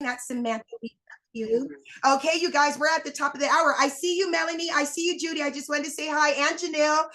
That's Samantha. You. Okay, you guys, we're at the top of the hour. I see you, Melanie. I see you, Judy. I just wanted to say hi, and Janelle.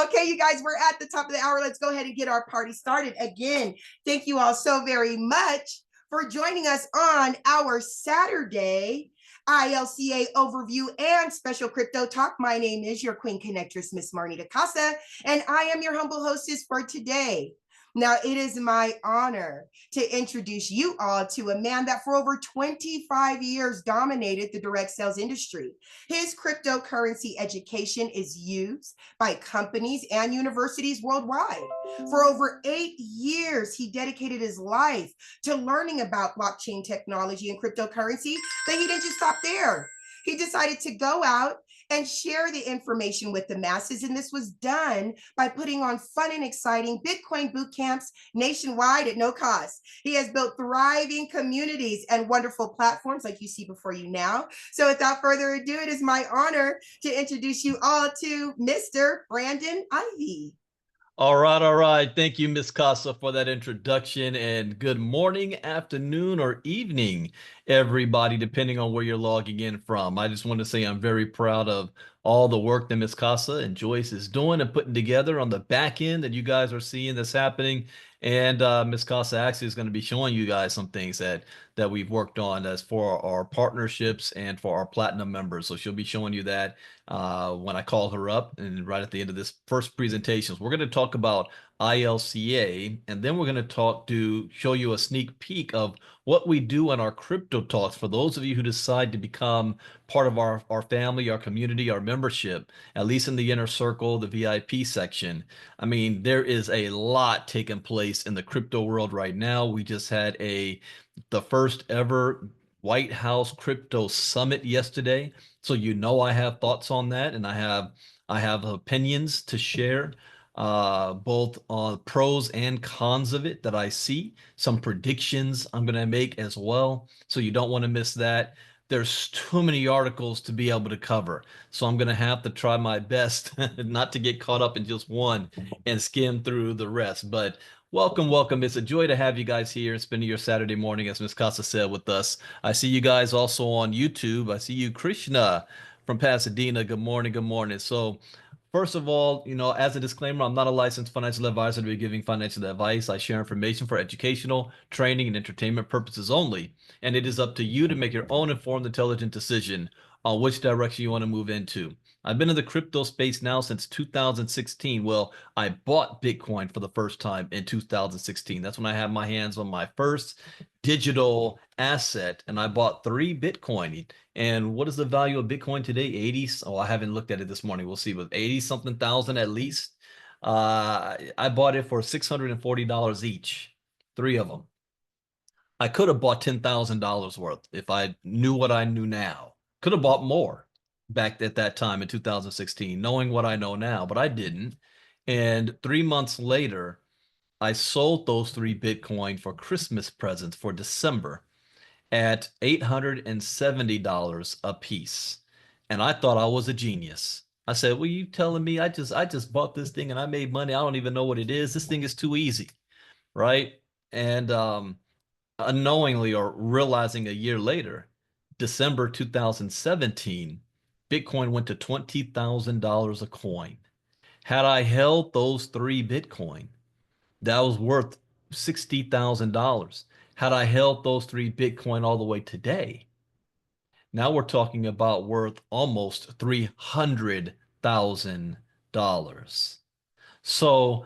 Okay, you guys, we're at the top of the hour. Let's go ahead and get our party started. Again, thank you all so very much for joining us on our Saturday ILCA overview and special crypto talk. My name is your Queen Connectress, Miss Marnita Casa, and I am your humble hostess for today. Now, it is my honor to introduce you all to a man that for over 25 years dominated the direct sales industry. His cryptocurrency education is used by companies and universities worldwide. For over 8 years, he dedicated his life to learning about blockchain technology and cryptocurrency, but he didn't just stop there. He decided to go out and share the information with the masses. And this was done by putting on fun and exciting Bitcoin boot camps nationwide at no cost. He has built thriving communities and wonderful platforms like you see before you now. So without further ado, it is my honor to introduce you all to Mr. Brandon Ivey. All right. Thank you, Miss Casa, for that introduction, and good morning, afternoon, or evening, everybody, depending on where you're logging in from. I just want to say I'm very proud of all the work that Miss Casa and Joyce is doing and putting together on the back end that you guys are seeing that's happening. And Miss Casa actually is going to be showing you guys some things that we've worked on as for our partnerships and for our platinum members. So she'll be showing you that when I call her up and right at the end of this first presentation. So we're going to talk about ILCA, and then we're going to show you a sneak peek of what we do in our crypto talks for those of you who decide to become part of our family, our community, our membership, at least in the inner circle, the VIP section. I mean, there is a lot taking place in the crypto world right now. We just had the first ever White House Crypto Summit yesterday. So I have thoughts on that, and I have opinions to share, both on pros and cons of it that I see. Some predictions I'm going to make as well, so you don't want to miss that. There's too many articles to be able to cover, so I'm going to have to try my best not to get caught up in just one and skim through the rest. But welcome. It's a joy to have you guys here and spending your Saturday morning, as Ms. Casa said, with us. I see you guys also on YouTube. I see you, Krishna from Pasadena. Good morning. So first of all, as a disclaimer, I'm not a licensed financial advisor to be giving financial advice. I share information for educational, training, and entertainment purposes only. And it is up to you to make your own informed, intelligent decision on which direction you want to move into. I've been in the crypto space now since 2016. Well, I bought Bitcoin for the first time in 2016. That's when I had my hands on my first digital asset, and I bought 3 Bitcoin. And what is the value of Bitcoin today? 80. Oh, I haven't looked at it this morning. We'll see, with 80 something thousand at least. I bought it for $640 each, 3 of them. I could have bought $10,000 worth if I knew what I knew now. Could have bought more back at that time in 2016, knowing what I know now, but I didn't. And 3 months later, I sold those 3 Bitcoin for Christmas presents for December at $870 a piece. And I thought I was a genius. I said, well, you telling me I just bought this thing and I made money? I don't even know what it is. This thing is too easy, right? And unknowingly, or realizing a year later, December 2017, Bitcoin went to $20,000 a coin. Had I held those 3 Bitcoin, that was worth $60,000. Had I held those 3 Bitcoin all the way today, now we're talking about worth almost $300,000. So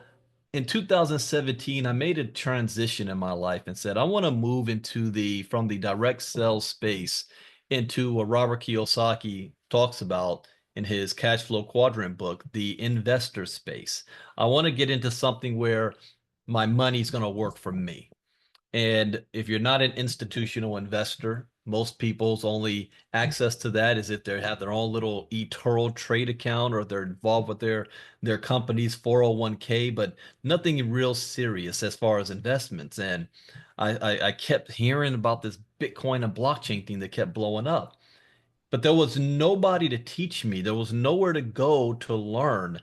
in 2017, I made a transition in my life and said, I want to move from the direct sales space into what Robert Kiyosaki talks about in his cash flow quadrant book, the investor space. I want to get into something where my money's going to work for me. And if you're not an institutional investor, most people's only access to that is if they have their own little eToro trade account, or they're involved with their company's 401k, but nothing real serious as far as investments. And I kept hearing about this Bitcoin and blockchain thing that kept blowing up. But there was nobody to teach me. There was nowhere to go to learn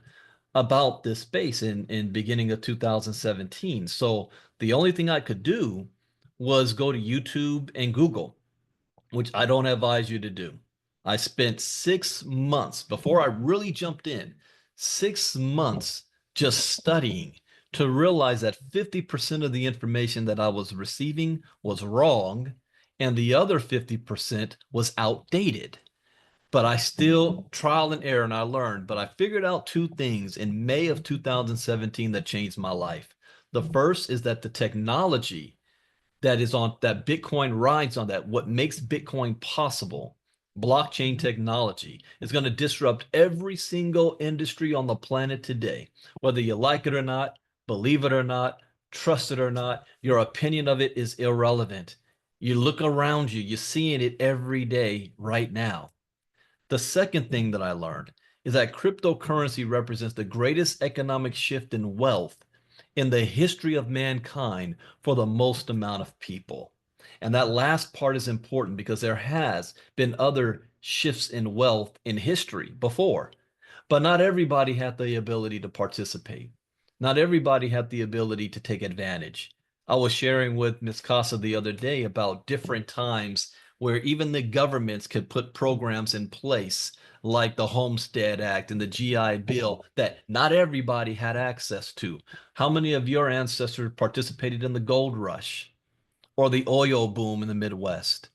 about this space in beginning of 2017. So the only thing I could do was go to YouTube and Google. which I don't advise you to do. I spent 6 months before I really jumped in, 6 months just studying to realize that 50% of the information that I was receiving was wrong and the other 50% was outdated. But I still trial and error and I learned. But I figured out two things in May of 2017 that changed my life. The first is that the technology that Bitcoin rides on, that what makes Bitcoin possible, blockchain technology, is going to disrupt every single industry on the planet today. Whether you like it or not, believe it or not, trust it or not, your opinion of it is irrelevant. You look around you, you're seeing it every day right now. The second thing that I learned is that cryptocurrency represents the greatest economic shift in wealth in the history of mankind for the most amount of people. And that last part is important because there has been other shifts in wealth in history before, but not everybody had the ability to participate. Not everybody had the ability to take advantage. I was sharing with Ms. Casa the other day about different times where even the governments could put programs in place like the Homestead Act and the GI Bill that not everybody had access to. How many of your ancestors participated in the gold rush or the oil boom in the Midwest?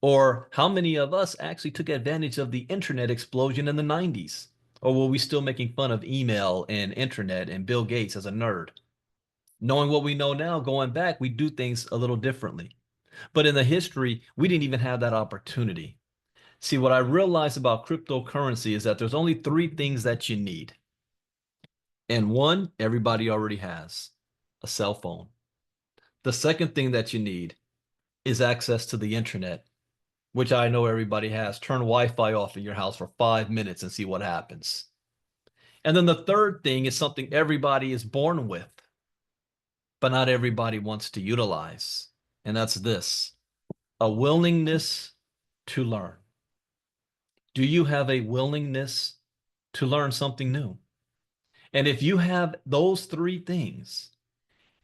Or how many of us actually took advantage of the internet explosion in the 90s? Or were we still making fun of email and internet and Bill Gates as a nerd? Knowing what we know now, going back, we do things a little differently. But in the history, we didn't even have that opportunity. See, what I realized about cryptocurrency is that there's only three things that you need. And one, everybody already has, a cell phone. The second thing that you need is access to the internet, which I know everybody has. Turn Wi-Fi off in your house for 5 minutes and see what happens. And then the third thing is something everybody is born with, but not everybody wants to utilize. And that's this, a willingness to learn. Do you have a willingness to learn something new? And if you have those three things,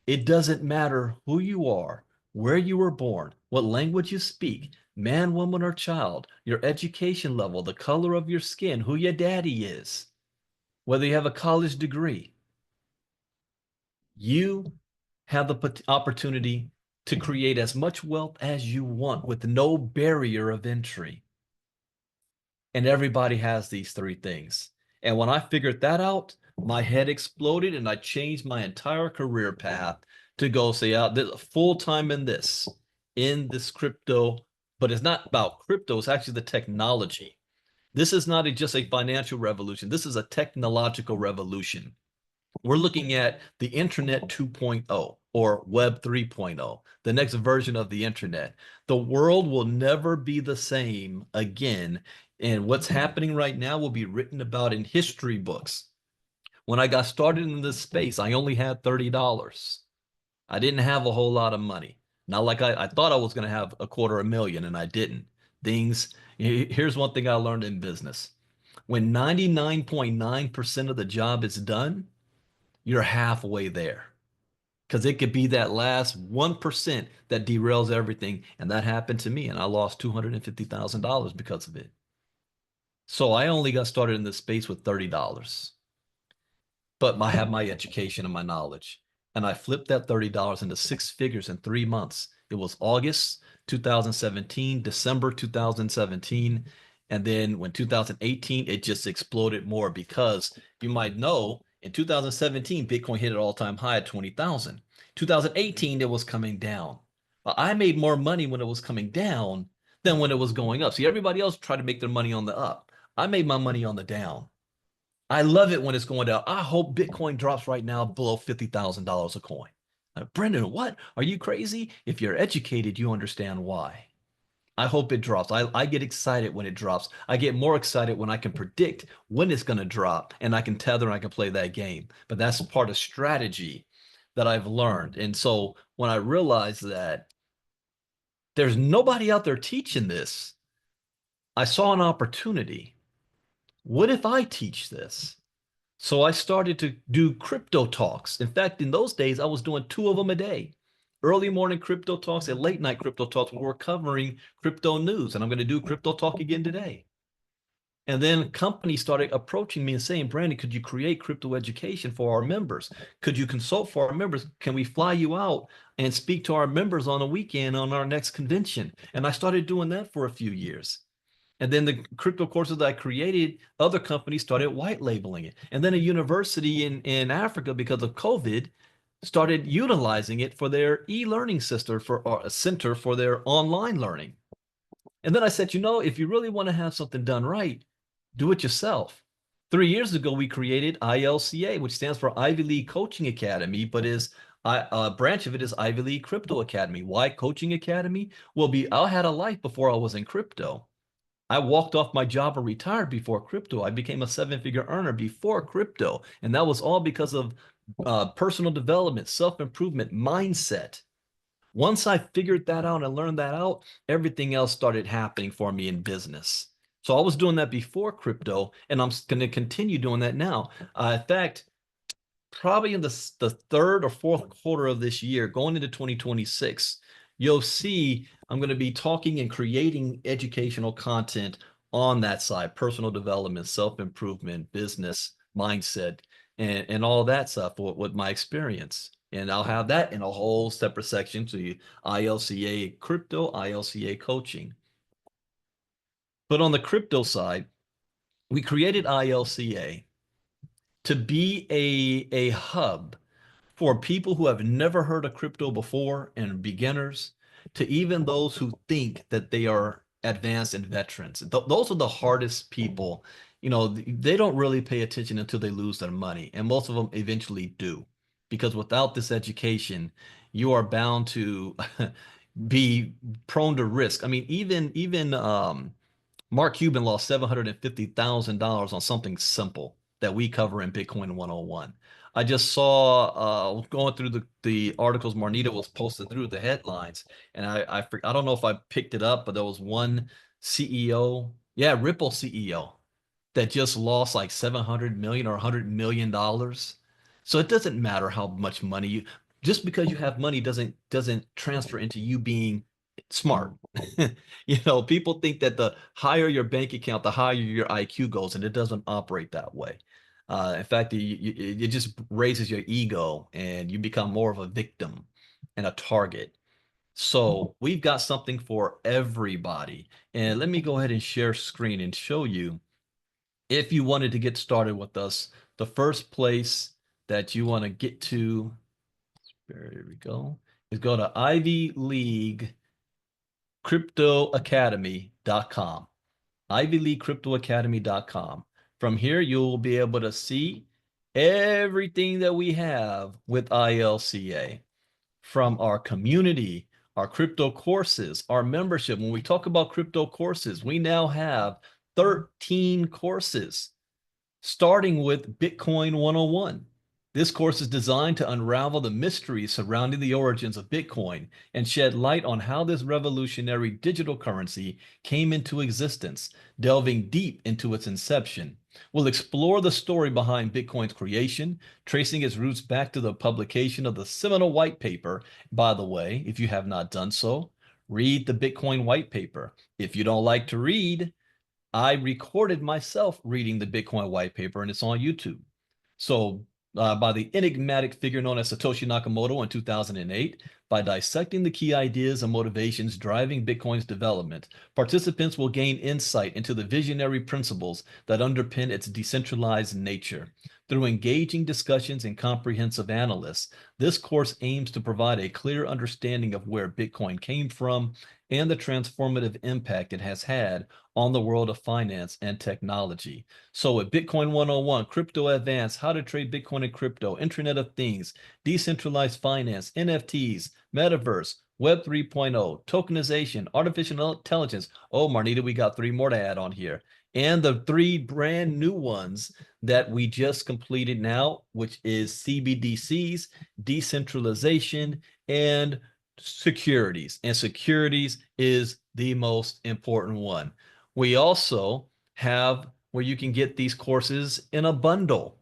it doesn't matter who you are, where you were born, what language you speak, man, woman, or child, your education level, the color of your skin, who your daddy is, whether you have a college degree. You have the opportunity to create as much wealth as you want with no barrier of entry. And everybody has these three things. And when I figured that out, my head exploded and I changed my entire career path to go say out full time in this crypto, but it's not about crypto, it's actually the technology. This is not just a financial revolution. This is a technological revolution. We're looking at the Internet 2.0 or Web 3.0, the next version of the Internet. The world will never be the same again. And what's happening right now will be written about in history books. When I got started in this space, I only had $30. I didn't have a whole lot of money. Not like I thought I was going to have $250,000 and I didn't. Here's one thing I learned in business. When 99.9% of the job is done, you're halfway there. Because it could be that last 1% that derails everything. And that happened to me. And I lost $250,000 because of it. So I only got started in this space with $30. But I have my education and my knowledge. And I flipped that $30 into six figures in 3 months. It was August 2017, December 2017. And then when 2018, it just exploded more because you might know in 2017, Bitcoin hit an all-time high at 20,000. 2018, it was coming down. But I made more money when it was coming down than when it was going up. See, everybody else tried to make their money on the up. I made my money on the down. I love it when it's going down. I hope Bitcoin drops right now below $50,000 a coin. Brendan, what? Are you crazy? If you're educated, you understand why. I hope it drops. I get excited when it drops. I get more excited when I can predict when it's going to drop and I can tether and I can play that game. But that's part of strategy that I've learned. And so when I realized that there's nobody out there teaching this, I saw an opportunity. What if I teach this? So I started to do crypto talks. In fact, in those days, I was doing two of them a day. early morning crypto talks and late night crypto talks where we're covering crypto news. And I'm going to do crypto talk again today. And then companies started approaching me and saying, Brandon, could you create crypto education for our members? Could you consult for our members? Can we fly you out and speak to our members on a weekend on our next convention? And I started doing that for a few years. And then the crypto courses that I created, other companies started white labeling it. And then a university in Africa, because of COVID, started utilizing it for their e-learning center or a center for their online learning. And then I said, if you really want to have something done right, do it yourself. 3 years ago, we created ILCA, which stands for Ivy League Coaching Academy, but a branch of it is Ivy League Crypto Academy. Why Coaching Academy? Well, I had a life before I was in crypto. I walked off my job and retired before crypto. I became a 7-figure earner before crypto. And that was all because of personal development, self-improvement, mindset. Once I figured that out and learned that out, everything else started happening for me in business. So I was doing that before crypto, and I'm going to continue doing that now. In fact, probably in the third or fourth quarter of this year, going into 2026, you'll see I'm going to be talking and creating educational content on that side, personal development, self-improvement, business, mindset, and all that stuff with my experience. And I'll have that in a whole separate section to ILCA crypto, ILCA coaching. But on the crypto side, we created ILCA to be a hub for people who have never heard of crypto before and beginners to even those who think that they are advanced and veterans. Those are the hardest people. They don't really pay attention until they lose their money, and most of them eventually do. Because without this education, you are bound to be prone to risk. I mean, even Mark Cuban lost $750,000 on something simple that we cover in Bitcoin 101. I just saw going through the articles Marnita was posted through the headlines, and I don't know if I picked it up, but there was one CEO, yeah, Ripple CEO, that just lost like 700 million or $100 million. So it doesn't matter how much money just because you have money doesn't transfer into you being smart. People think that the higher your bank account, the higher your IQ goes, and it doesn't operate that way. In fact, it just raises your ego and you become more of a victim and a target. So we've got something for everybody. And let me go ahead and share screen and show you, if you wanted to get started with us, the first place that you want to get to, there we go, is go to Ivy League cryptoacademy.com. ivyleaguecryptoacademy.com. From here, you'll be able to see everything that we have with ILCA, from our community, our crypto courses, our membership. When we talk about crypto courses, we now have 13 courses, starting with Bitcoin 101. This course is designed to unravel the mysteries surrounding the origins of Bitcoin and shed light on how this revolutionary digital currency came into existence, delving deep into its inception. We'll explore the story behind Bitcoin's creation, tracing its roots back to the publication of the seminal white paper. By the way, if you have not done so, read the Bitcoin white paper. If you don't like to read, I recorded myself reading the Bitcoin white paper, and it's on YouTube. So by the enigmatic figure known as Satoshi Nakamoto in 2008, by dissecting the key ideas and motivations driving Bitcoin's development, participants will gain insight into the visionary principles that underpin its decentralized nature. Through engaging discussions and comprehensive analysis, this course aims to provide a clear understanding of where Bitcoin came from and the transformative impact it has had on the world of finance and technology. So with Bitcoin 101, Crypto Advanced, How to Trade Bitcoin and Crypto, Internet of Things, Decentralized Finance, NFTs, Metaverse, Web 3.0, Tokenization, Artificial Intelligence. Oh, Marnita, we got 3 more to add on here. And the 3 brand new ones that we just completed now, which is CBDCs, decentralization, and securities. And securities is the most important one. We also have where you can get these courses in a bundle.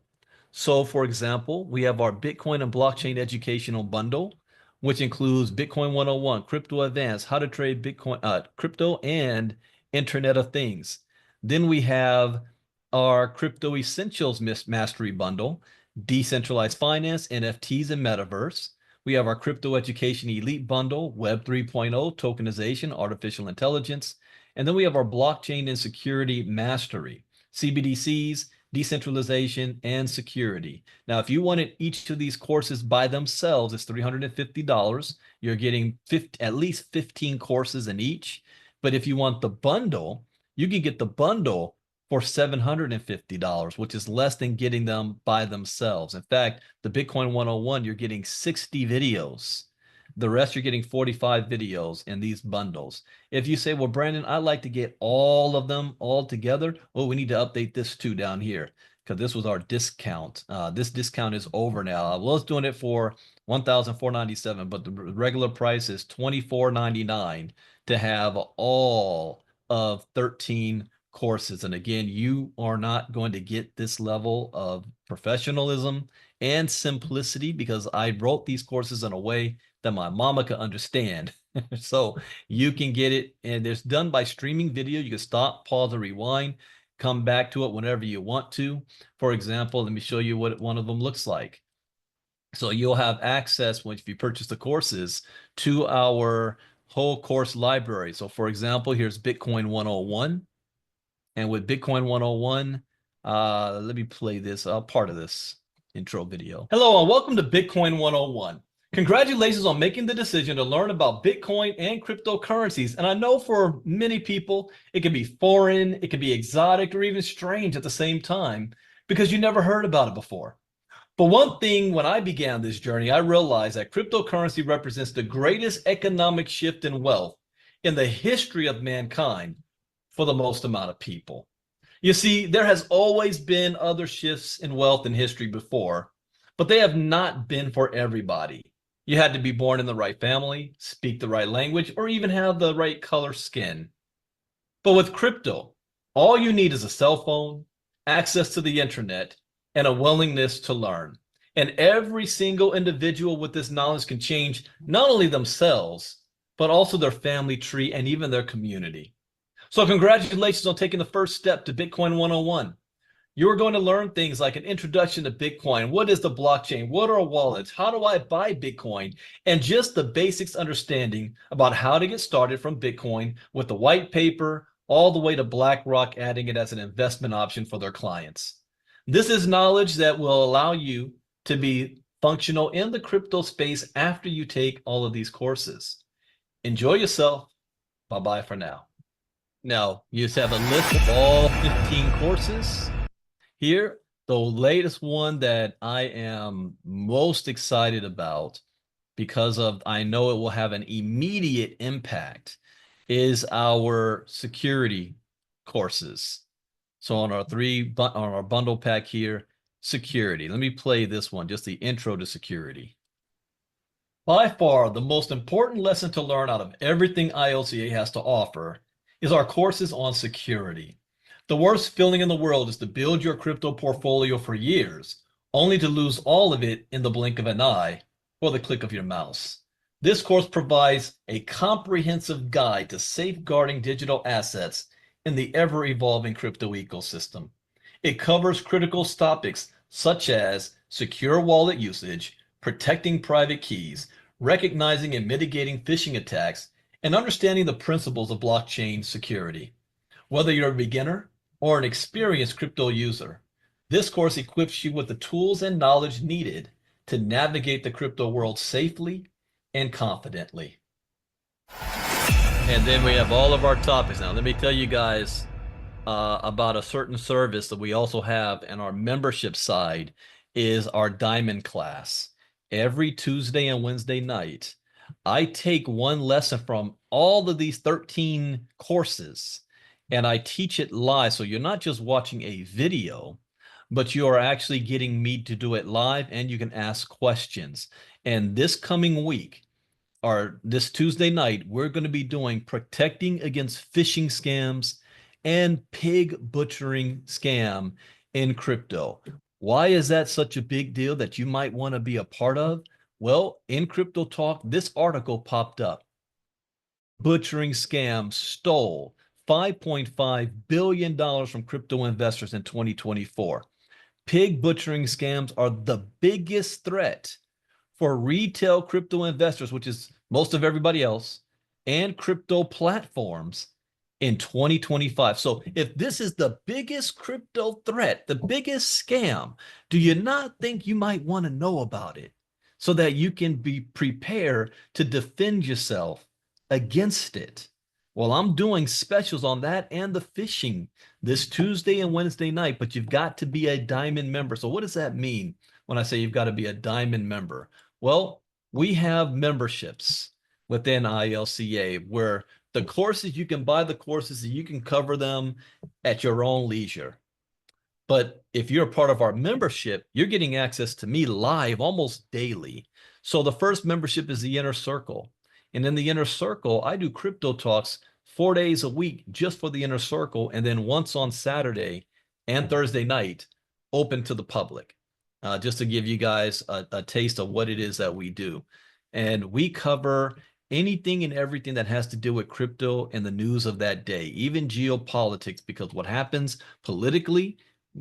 So for example, we have our Bitcoin and blockchain educational bundle, which includes Bitcoin 101, Crypto Advanced, How to Trade Bitcoin, Crypto and Internet of Things. Then we have our Crypto Essentials Mastery Bundle, Decentralized Finance, NFTs, and Metaverse. We have our Crypto Education Elite Bundle, Web 3.0, Tokenization, Artificial Intelligence. And then we have our Blockchain and Security Mastery, CBDCs, Decentralization, and Security. Now, if you wanted each of these courses by themselves, it's $350. You're getting at least 15 courses in each. But if you want the bundle, you can get the bundle for $750, which is less than getting them by themselves. In fact, the Bitcoin 101, you're getting 60 videos. The rest, you're getting 45 videos in these bundles. If you say, well, Brandon, I'd like to get all of them all together. Oh, we need to update this too down here because this was our discount. This discount is over now. I was doing it for $1,497, but the regular price is $2,499 to have all of 13 courses. And again, you are not going to get this level of professionalism and simplicity because I wrote these courses in a way that my mama could understand. So you can get it, and it's done by streaming video. You can stop, pause, or rewind, come back to it whenever you want to. For example, let me show you what one of them looks like. So you'll have access, if you purchase the courses, to our whole course library. So for example, here's Bitcoin 101. And with Bitcoin 101, let me play this part of this intro video. Hello, and welcome to Bitcoin 101. Congratulations on making the decision to learn about Bitcoin and cryptocurrencies. And I know for many people, it can be foreign, it can be exotic, or even strange at the same time because you never heard about it before. But one thing, when I began this journey, I realized that cryptocurrency represents the greatest economic shift in wealth in the history of mankind for the most amount of people. You see, there has always been other shifts in wealth in history before, but they have not been for everybody. You had to be born in the right family, speak the right language, or even have the right color skin. But with crypto, all you need is a cell phone, access to the internet, and a willingness to learn. And every single individual with this knowledge can change not only themselves, but also their family tree and even their community. So congratulations on taking the first step to Bitcoin 101. You're going to learn things like an introduction to Bitcoin. What is the blockchain? What are wallets? How do I buy Bitcoin? And just the basics understanding about how to get started from Bitcoin with the white paper all the way to BlackRock adding it as an investment option for their clients. This is knowledge that will allow you to be functional in the crypto space after you take all of these courses. Enjoy yourself. Bye-bye for now. Now, you just have a list of all 15 courses. Here, the latest one that I am most excited about because I know it will have an immediate impact is our security courses. So on our bundle pack here, security. Let me play this one, just the intro to security. By far, the most important lesson to learn out of everything ILCA has to offer is our courses on security. The worst feeling in the world is to build your crypto portfolio for years, only to lose all of it in the blink of an eye or the click of your mouse. This course provides a comprehensive guide to safeguarding digital assets in the ever-evolving crypto ecosystem. It covers critical topics such as secure wallet usage, protecting private keys, recognizing and mitigating phishing attacks, and understanding the principles of blockchain security. Whether you're a beginner or an experienced crypto user, this course equips you with the tools and knowledge needed to navigate the crypto world safely and confidently. And then we have all of our topics. Now, let me tell you guys about a certain service that we also have in our membership side is our Diamond class. Every Tuesday and Wednesday night, I take one lesson from all of these 13 courses and I teach it live. So you're not just watching a video, but you are actually getting me to do it live and you can ask questions. And this coming week, or this Tuesday night, we're going to be doing protecting against phishing scams and pig butchering scam in crypto. Why is that such a big deal that you might want to be a part of? Well, in Crypto Talk, this article popped up. Butchering scam stole $5.5 billion from crypto investors in 2024. Pig butchering scams are the biggest threat for retail crypto investors, which is most of everybody else, and crypto platforms in 2025. So if this is the biggest crypto threat, the biggest scam, do you not think you might want to know about it so that you can be prepared to defend yourself against it? Well, I'm doing specials on that and the phishing this Tuesday and Wednesday night, but you've got to be a diamond member. So what does that mean when I say you've got to be a diamond member? Well, we have memberships within ILCA where the courses, you can buy the courses and you can cover them at your own leisure. But if you're a part of our membership, you're getting access to me live almost daily. So the first membership is the Inner Circle. And in the Inner Circle, I do crypto talks 4 days a week just for the Inner Circle. And then once on Saturday and Thursday night, open to the public, just to give you guys a taste of what it is that we do. And we cover anything and everything that has to do with crypto and the news of that day, even geopolitics, because what happens politically,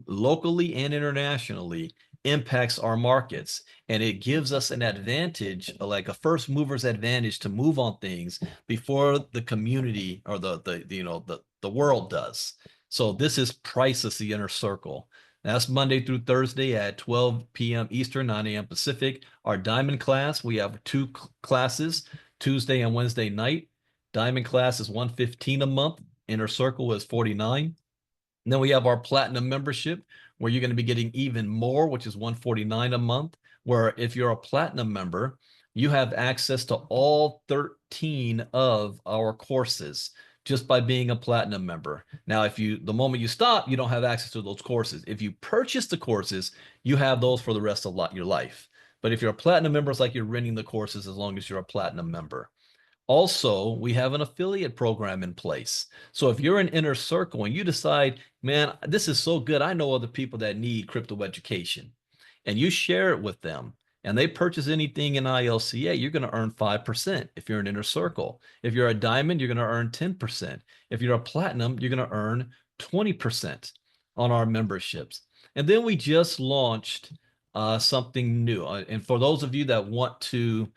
locally and internationally, impacts our markets, and it gives us an advantage, like a first mover's advantage, to move on things before the community or the world does. So this is priceless, the Inner Circle. That's Monday through Thursday at 12 p.m. Eastern, 9 a.m. Pacific. Our Diamond class, we have two classes, Tuesday and Wednesday night. Diamond class is $115 a month. Inner Circle is $49. And then we have our Platinum membership, where you're going to be getting even more, which is $149 a month, where if you're a Platinum member, you have access to all 13 of our courses just by being a Platinum member. Now, the moment you stop, you don't have access to those courses. If you purchase the courses, you have those for the rest of your life. But if you're a Platinum member, it's like you're renting the courses as long as you're a Platinum member. Also, we have an affiliate program in place. So if you're an Inner Circle and you decide, man, this is so good, I know other people that need crypto education, and you share it with them, and they purchase anything in ILCA, you're going to earn 5% if you're an Inner Circle. If you're a Diamond, you're going to earn 10%. If you're a Platinum, you're going to earn 20% on our memberships. And then we just launched something new. And for those of you that want to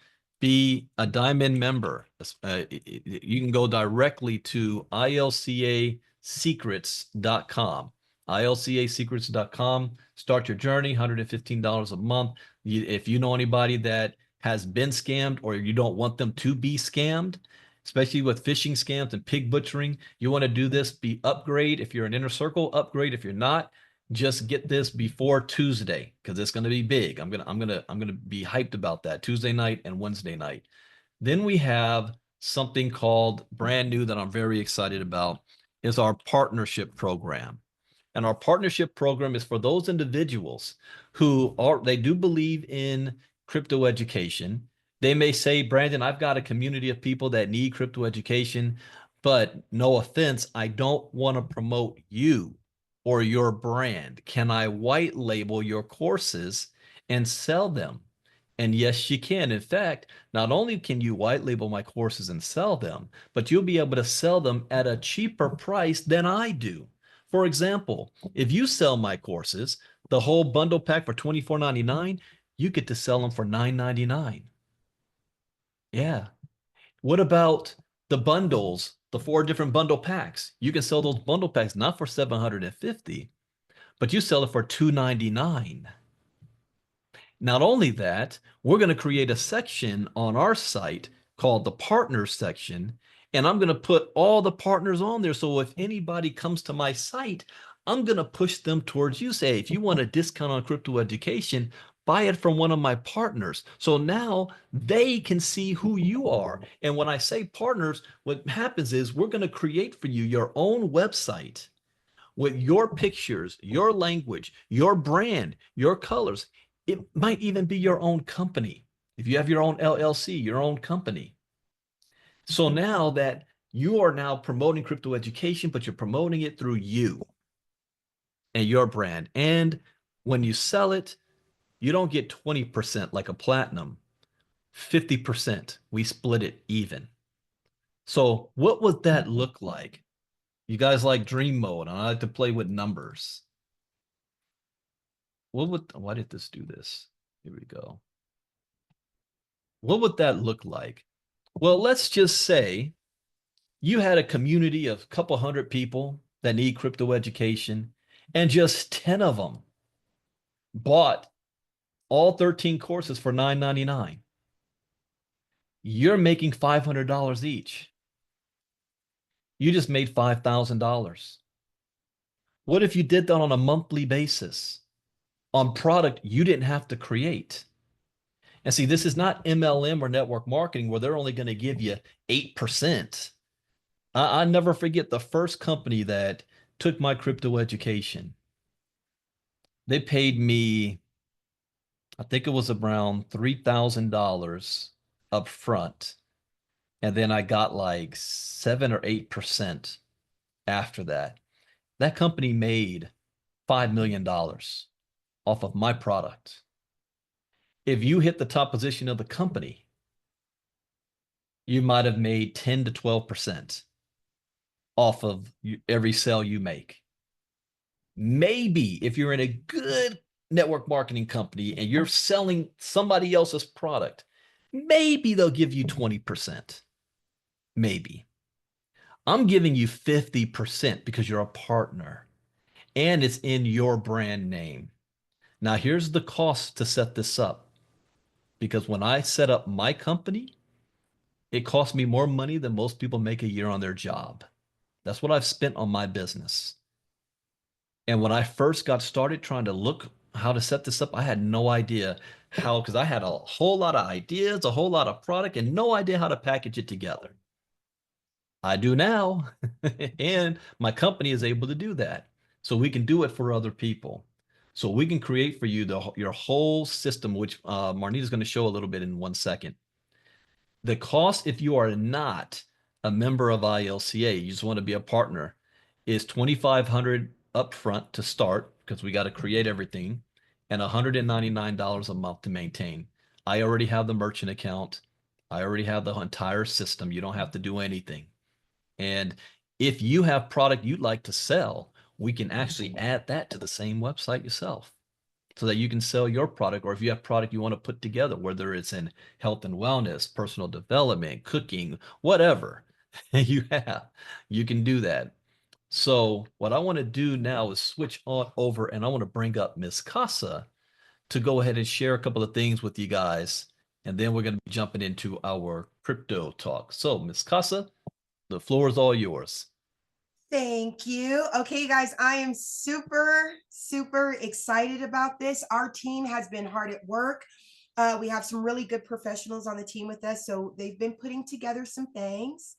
be a Diamond member, you can go directly to ilcasecrets.com. ilcasecrets.com. Start your journey, $115 a month. If you know anybody that has been scammed or you don't want them to be scammed, especially with phishing scams and pig butchering, you want to do this, upgrade. If you're an Inner Circle, upgrade. If you're not, just get this before Tuesday, because it's going to be big. I'm gonna be hyped about that Tuesday night and Wednesday night. Then we have something called, brand new, that I'm very excited about, is our partnership program. And our partnership program is for those individuals who they do believe in crypto education. They may say, Brandon, I've got a community of people that need crypto education, but no offense, I don't want to promote you or your brand. Can I white label your courses and sell them? And yes, you can. In fact, not only can you white label my courses and sell them, but you'll be able to sell them at a cheaper price than I do. For example, if you sell my courses, the whole bundle pack for $24.99, you get to sell them for $9.99. Yeah. What about the bundles, the 4 different bundle packs? You can sell those bundle packs not for $750, but you sell it for $299. Not only that, we're going to create a section on our site called the Partners section, and I'm going to put all the partners on there. So if anybody comes to my site, I'm going to push them towards you. Say, if you want a discount on crypto education, buy it from one of my partners. So now they can see who you are. And when I say partners, what happens is we're going to create for you your own website with your pictures, your language, your brand, your colors. It might even be your own company. If you have your own LLC, your own company. So now that you are now promoting crypto education, but you're promoting it through you and your brand. And when you sell it, you don't get 20% like a Platinum, 50%. We split it even. So what would that look like? You guys like dream mode, and I like to play with numbers. Why did this do this? Here we go. What would that look like? Well, let's just say you had a community of a couple hundred people that need crypto education, and just 10 of them bought all 13 courses for $9.99. You're making $500 each. You just made $5,000. What if you did that on a monthly basis on product you didn't have to create? And see, this is not MLM or network marketing where they're only going to give you 8%. I never forget the first company that took my crypto education. They paid me, I think it was around $3,000 up front. And then I got like 7 or 8% after that. That company made $5 million off of my product. If you hit the top position of the company, you might have made 10 to 12% off of every sale you make. Maybe if you're in a good network marketing company and you're selling somebody else's product, maybe they'll give you 20%. Maybe. I'm giving you 50% because you're a partner and it's in your brand name. Now, here's the cost to set this up. Because when I set up my company, it cost me more money than most people make a year on their job. That's what I've spent on my business. And when I first got started trying to look how to set this up, I had no idea how, because I had a whole lot of ideas, a whole lot of product, and no idea how to package it together. I do now, and my company is able to do that. So we can do it for other people. So we can create for you your whole system, which Marnita is going to show a little bit in 1 second. The cost, if you are not a member of ILCA, you just want to be a partner, is $2,500 upfront to start because we got to create everything, and $199 a month to maintain. I already have the merchant account. I already have the entire system. You don't have to do anything. And if you have product you'd like to sell, we can actually add that to the same website yourself so that you can sell your product. Or if you have product you want to put together, whether it's in health and wellness, personal development, cooking, whatever you have, you can do that. So what I want to do now is switch on over and I want to bring up Miss Casa to go ahead and share a couple of things with you guys. And then we're going to be jumping into our crypto talk. So Miss Casa, the floor is all yours. Thank you. Okay, you guys, I am super, super excited about this. Our team has been hard at work. We have some really good professionals on the team with us, so they've been putting together some things.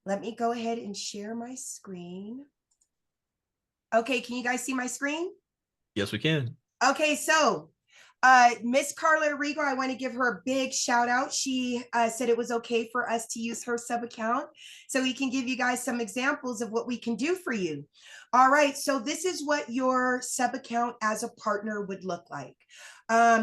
Let me go ahead and share my screen. Okay, can you guys see my screen? Yes, we can. Okay, so Miss Carla Rigo, I want to give her a big shout out. She said it was okay for us to use her sub account so we can give you guys some examples of what we can do for you. All right, so this is what your sub account as a partner would look like.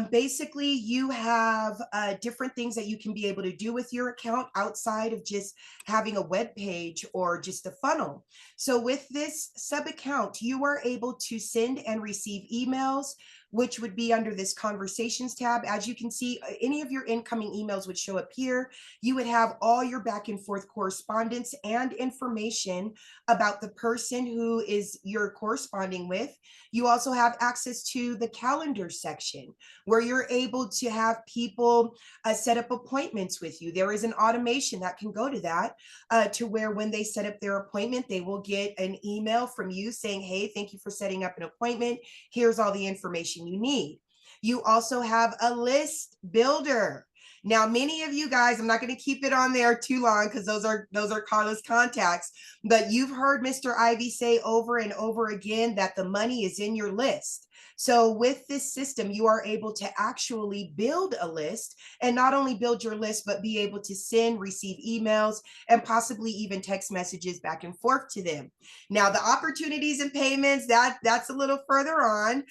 Basically, you have different things that you can be able to do with your account outside of just having a web page or just a funnel. So with this sub account, you are able to send and receive emails, which would be under this conversations tab. As you can see, any of your incoming emails would show up here. You would have all your back and forth correspondence and information about the person who is you're corresponding with. You also have access to the calendar section where you're able to have people set up appointments with you. There is an automation that can go to that to where when they set up their appointment, they will get an email from you saying, hey, thank you for setting up an appointment. Here's all the information you need. You also have a list builder. Now, many of you guys, I'm not going to keep it on there too long because those are Carla's contacts, but you've heard Mr. Ivey say over and over again that the money is in your list. So with this system, you are able to actually build a list and not only build your list, but be able to send, receive emails, and possibly even text messages back and forth to them. Now, the opportunities and payments, that's a little further on.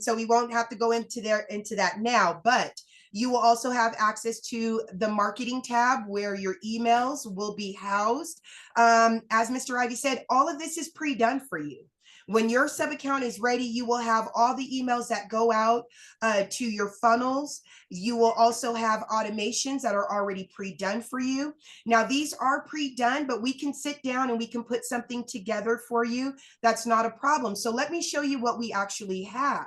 So we won't have to go into that now, but You will also have access to the marketing tab where your emails will be housed. As Mr. Ivey said, all of this is pre-done for you. When your sub account is ready, you will have all the emails that go out to your funnels. You will also have automations that are already pre-done for you. Now, these are pre-done, but we can sit down and we can put something together for you. That's not a problem. So let me show you what we actually have.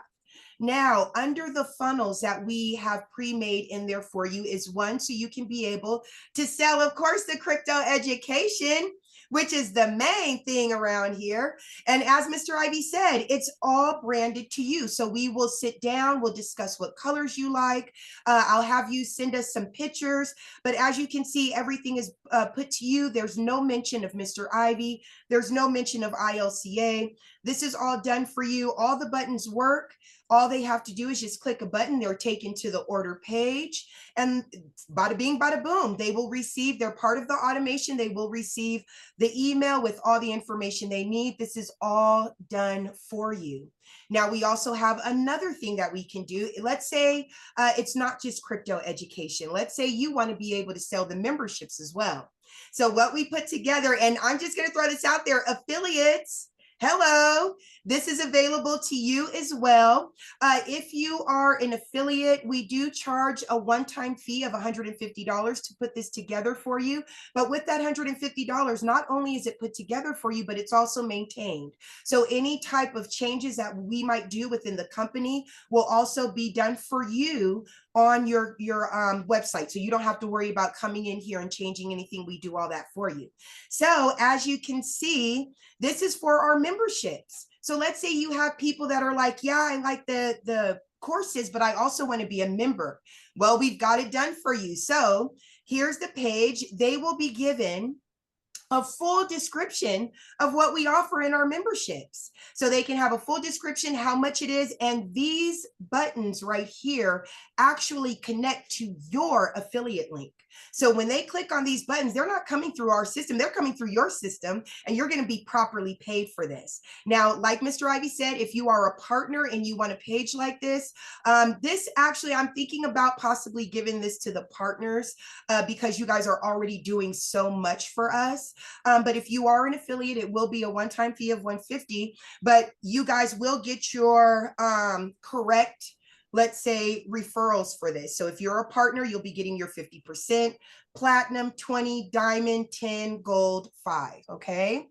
Now, under the funnels that we have pre-made in there for you is one, so you can be able to sell, of course, the crypto education, which is the main thing around here. And as Mr. Ivey said, it's all branded to you. So we will sit down, we'll discuss what colors you like. I'll have you send us some pictures. But as you can see, everything is put to you. There's no mention of Mr. Ivey. There's no mention of ILCA. This is all done for you. All the buttons work. All they have to do is just click a button. They're taken to the order page, and bada bing, bada boom. They will receive, they're part of the automation. They will receive the email with all the information they need. This is all done for you. Now, we also have another thing that we can do. Let's say it's not just crypto education. Let's say you want to be able to sell the memberships as well. So what we put together, and I'm just going to throw this out there, affiliates. Hello, this is available to you as well. If you are an affiliate, we do charge a one-time fee of $150 to put this together for you. But with that $150, not only is it put together for you, but it's also maintained. So any type of changes that we might do within the company will also be done for you on your website. So you don't have to worry about coming in here and changing anything. We do all that for you. So as you can see, this is for our memberships. So let's say you have people that are like, yeah, I like the courses, but I also want to be a member. Well, we've got it done for you. So here's the page. They will be given a full description of what we offer in our memberships. So they can have a full description, how much it is. And these buttons right here actually connect to your affiliate link. So when they click on these buttons, they're not coming through our system, they're coming through your system, and you're going to be properly paid for this. Now, like Mr. Ivey said, if you are a partner and you want a page like this, this actually, I'm thinking about possibly giving this to the partners because you guys are already doing so much for us. But if you are an affiliate, it will be a one-time fee of $150, but you guys will get your correct, let's say, referrals for this. So if you're a partner, you'll be getting your 50%, platinum 20, diamond 10, gold 5. Okay.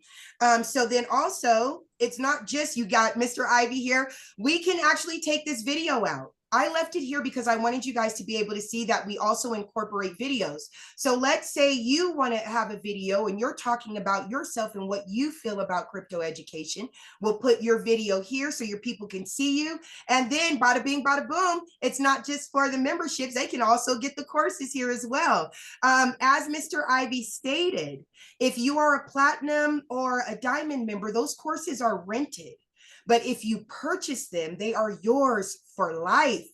So then also, it's not just you got Mr. Ivey here. We can actually take this video out. I left it here because I wanted you guys to be able to see that we also incorporate videos. So let's say you want to have a video and you're talking about yourself and what you feel about crypto education. We'll put your video here so your people can see you. And then bada bing, bada boom, it's not just for the memberships. They can also get the courses here as well. As Mr. Ivey stated, if you are a platinum or a diamond member, those courses are rented. But if you purchase them, they are yours for life.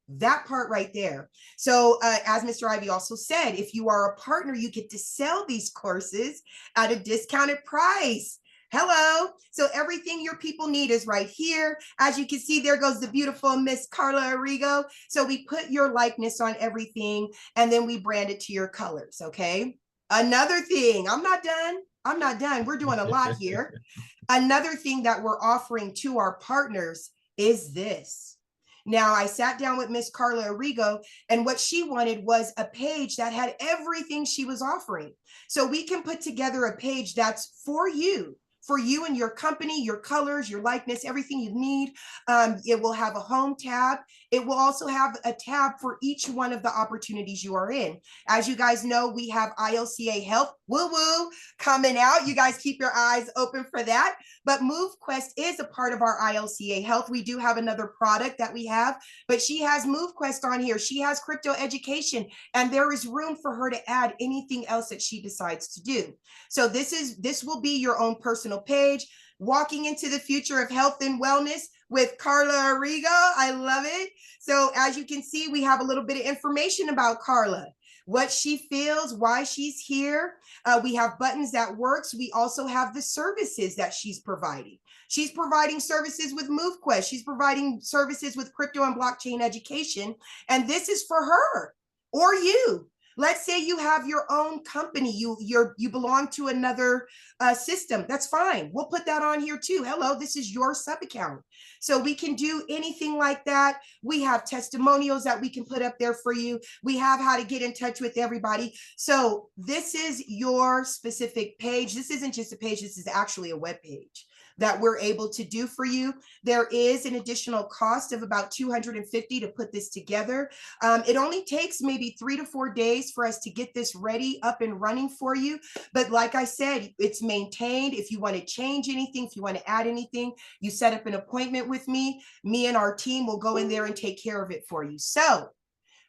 That part right there. So as Mr. Ivey also said, if you are a partner, you get to sell these courses at a discounted price. Hello. So everything your people need is right here. As you can see, there goes the beautiful Miss Carla Arrigo. So we put your likeness on everything and then we brand it to your colors. Okay. Another thing, I'm not done. I'm not done. We're doing a lot here. Another thing that we're offering to our partners is this. Now, I sat down with Miss Carla Arrigo, and what she wanted was a page that had everything she was offering. So we can put together a page that's for you and your company, your colors, your likeness, everything you need. It will have a home tab. It will also have a tab for each one of the opportunities you are in. As you guys know, we have ILCA Health, woo-woo, coming out. You guys keep your eyes open for that. But MoveQuest is a part of our ILCA Health. We do have another product that we have, but she has MoveQuest on here. She has crypto education, and there is room for her to add anything else that she decides to do. So this will be your own personal page, walking into the future of health and wellness with Carla Arrigo. I love it. So as you can see, we have a little bit of information about Carla. what she feels, why she's here. We have buttons that works. We also have the services that she's providing. She's providing services with MoveQuest. She's providing services with crypto and blockchain education. And this is for her or you. Let's say you have your own company, you belong to another system. That's fine. We'll put that on here too. Hello, this is your sub account. So we can do anything like that. We have testimonials that we can put up there for you. We have how to get in touch with everybody. So this is your specific page. This isn't just a page. This is actually a web page that we're able to do for you. There is an additional cost of about $250 to put this together. It only takes maybe 3 to 4 days for us to get this ready, up and running for you. But like I said, it's maintained. If you want to change anything, if you want to add anything, you set up an appointment with me. Me and our team will go in there and take care of it for you. So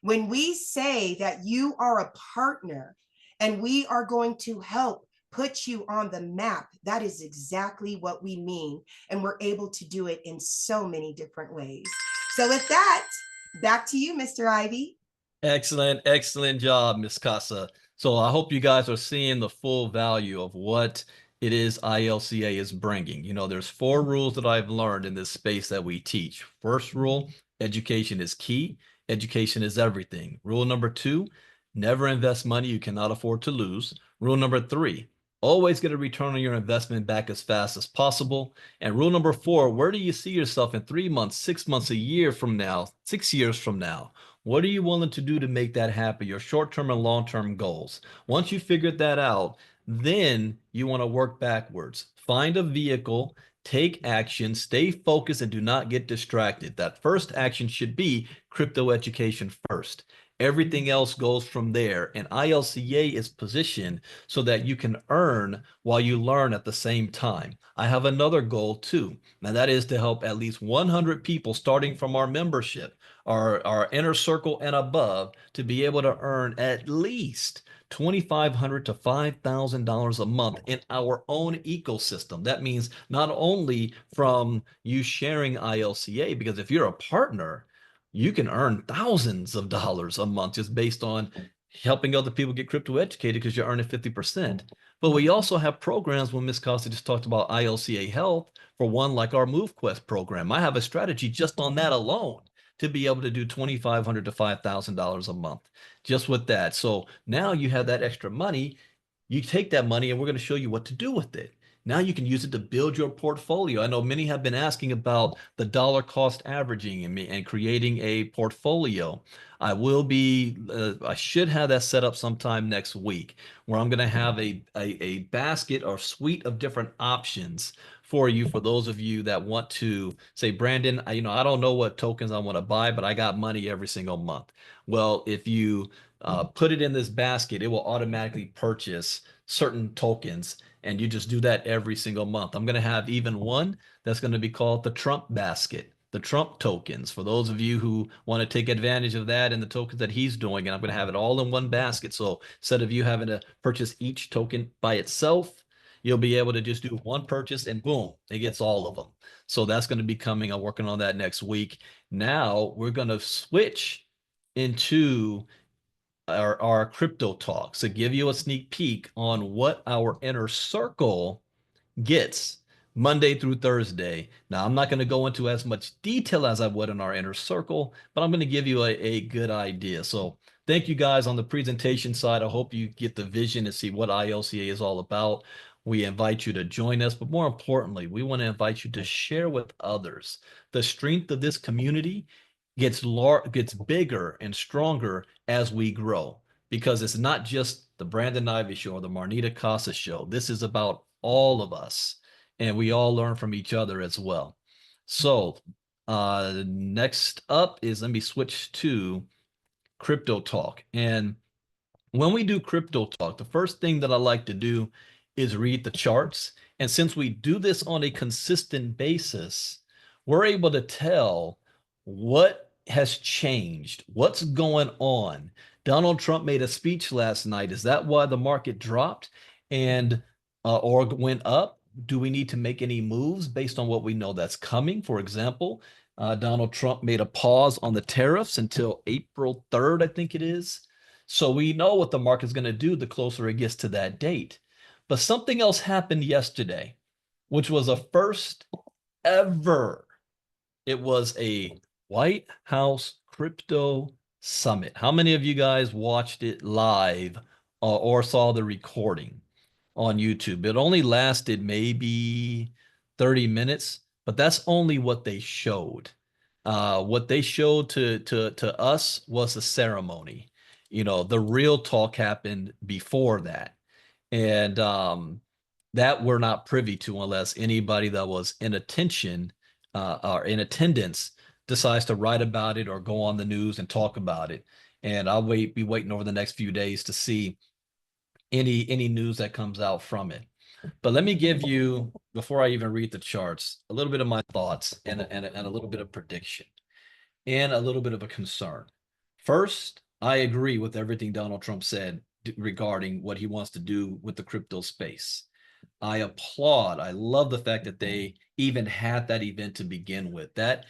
when we say that you are a partner and we are going to help put you on the map, that is exactly what we mean. And we're able to do it in so many different ways. So with that, back to you, Mr. Ivey. Excellent, excellent job, Ms. Casa. So I hope you guys are seeing the full value of what it is ILCA is bringing. You know, there's 4 rules that I've learned in this space that we teach. First rule, education is key. Education is everything. Rule number 2, never invest money you cannot afford to lose. Rule number 3, always get a return on your investment back as fast as possible. And rule number 4, where do you see yourself in 3 months, 6 months, a year from now, 6 years from now? What are you willing to do to make that happen? Your short-term and long-term goals. Once you figured that out, then you want to work backwards. Find a vehicle, take action, stay focused, and do not get distracted. That first action should be crypto education first. Everything else goes from there. And ILCA is positioned so that you can earn while you learn at the same time. I have another goal too, and that is to help at least 100 people starting from our membership, our inner circle and above, to be able to earn at least $2,500 to $5,000 a month in our own ecosystem. That means not only from you sharing ILCA, because if you're a partner, you can earn thousands of dollars a month just based on helping other people get crypto educated because you're earning 50%. But we also have programs when Ms. Costa just talked about ILCA Health, for one, like our MoveQuest program. I have a strategy just on that alone to be able to do $2,500 to $5,000 a month just with that. So now you have that extra money. You take that money and we're going to show you what to do with it. Now you can use it to build your portfolio. I know many have been asking about the dollar cost averaging and creating a portfolio. I should have that set up sometime next week, where I'm going to have a basket or suite of different options for you, for those of you that want to say, Brandon, I don't know what tokens I want to buy, but I got money every single month. Well, if you put it in this basket, it will automatically purchase certain tokens, and you just do that every single month. I'm going to have even one that's going to be called the Trump basket, the Trump tokens, for those of you who want to take advantage of that and the tokens that he's doing. And I'm going to have it all in one basket. So instead of you having to purchase each token by itself, you'll be able to just do one purchase and boom, it gets all of them. So that's going to be coming. I'm working on that next week. Now we're going to switch into our crypto talks to give you a sneak peek on what our inner circle gets Monday through Thursday. Now, I'm not going to go into as much detail as I would in our inner circle, but I'm going to give you a good idea. So thank you guys on the presentation side. I hope you get the vision to see what ILCA is all about. We invite you to join us, but more importantly, we want to invite you to share with others. The strength of this community gets bigger and stronger as we grow, because it's not just the Brandon Ivey show or the Marnita Casa show. This is about all of us, and we all learn from each other as well. So next up is, let me switch to crypto talk. And when we do crypto talk, the first thing that I like to do is read the charts. And since we do this on a consistent basis, we're able to tell what has changed, what's going on. Donald Trump made a speech last night. Is that why the market dropped and or went up? Do we need to make any moves based on what we know that's coming? For example, Donald Trump made a pause on the tariffs until April 3rd, I think it is. So we know what the market's going to do the closer it gets to that date. But something else happened yesterday, which was a first ever. It was a White House crypto summit. How many of you guys watched it live or saw the recording on YouTube? It only lasted maybe 30 minutes, but that's only what they showed. What they showed to us was a ceremony. The real talk happened before that. And that we're not privy to unless anybody that was in attention or in attendance decides to write about it or go on the news and talk about it. And I'll be waiting over the next few days to see any news that comes out from it. But let me give you, before I even read the charts, a little bit of my thoughts and a little bit of prediction and a little bit of a concern. First, I agree with everything Donald Trump said regarding what he wants to do with the crypto space. I applaud. I love the fact that they even had that event to begin with. That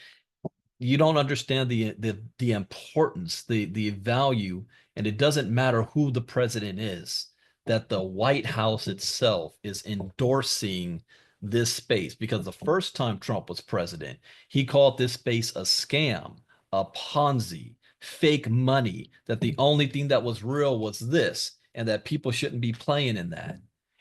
you don't understand the importance, the value, and it doesn't matter who the president is, that the White House itself is endorsing this space. Because the first time Trump was president, he called this space a scam, a Ponzi, fake money, that the only thing that was real was this, and that people shouldn't be playing in that.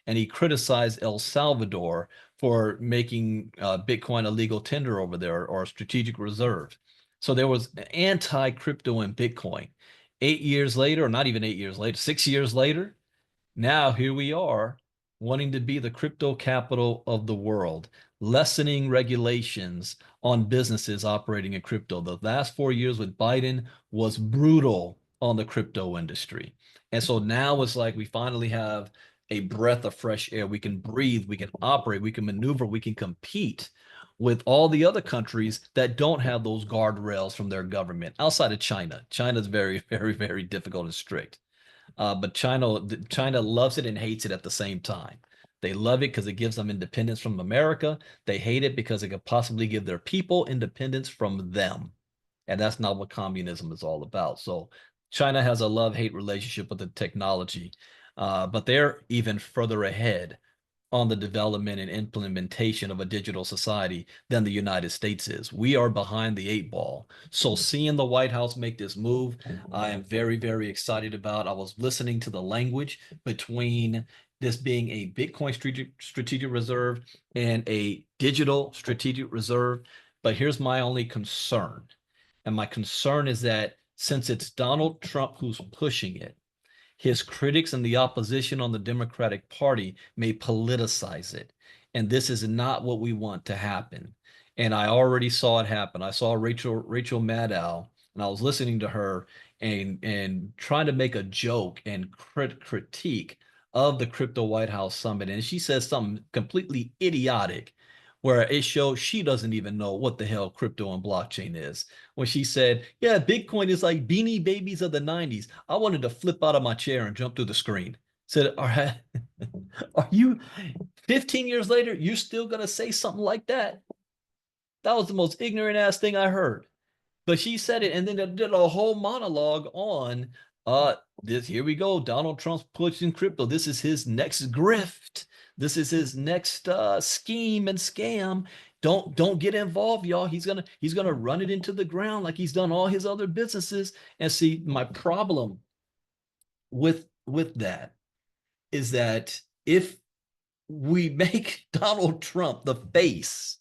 And he criticized El Salvador for making Bitcoin a legal tender over there or a strategic reserve. So there was anti-crypto and Bitcoin. 8 years later, or not even 8 years later, 6 years later, now here we are wanting to be the crypto capital of the world, lessening regulations on businesses operating in crypto. The last 4 years with Biden was brutal on the crypto industry. And so now it's like we finally have a breath of fresh air. We can breathe, we can operate, we can maneuver, we can compete with all the other countries that don't have those guardrails from their government outside of China. China's very, very, very difficult and strict. But China loves it and hates it at the same time. They love it because it gives them independence from America. They hate it because it could possibly give their people independence from them. And that's not what communism is all about. So China has a love-hate relationship with the technology, but they're even further ahead on the development and implementation of a digital society than the United States is. We are behind the 8 ball. So seeing the White House make this move, I am very, very excited about. I was listening to the language between this being a Bitcoin strategic reserve and a digital strategic reserve. But here's my only concern. And my concern is that since it's Donald Trump who's pushing it, his critics and the opposition on the Democratic Party may politicize it. And this is not what we want to happen. And I already saw it happen. I saw Rachel Maddow, and I was listening to her and trying to make a joke and critique of the Crypto White House Summit. And she says something completely idiotic where it shows she doesn't even know what the hell crypto and blockchain is. When she said, yeah, Bitcoin is like Beanie Babies of the 90s. I wanted to flip out of my chair and jump through the screen. Said, all right, are you 15 years later, you're still going to say something like that? That was the most ignorant ass thing I heard. But she said it and then did a whole monologue on this. Here we go. Donald Trump's pushing crypto. This is his next grift. This is his next scheme and scam. Don't get involved, y'all. He's gonna run it into the ground like he's done all his other businesses. And see, my problem with that is that if we make Donald Trump the face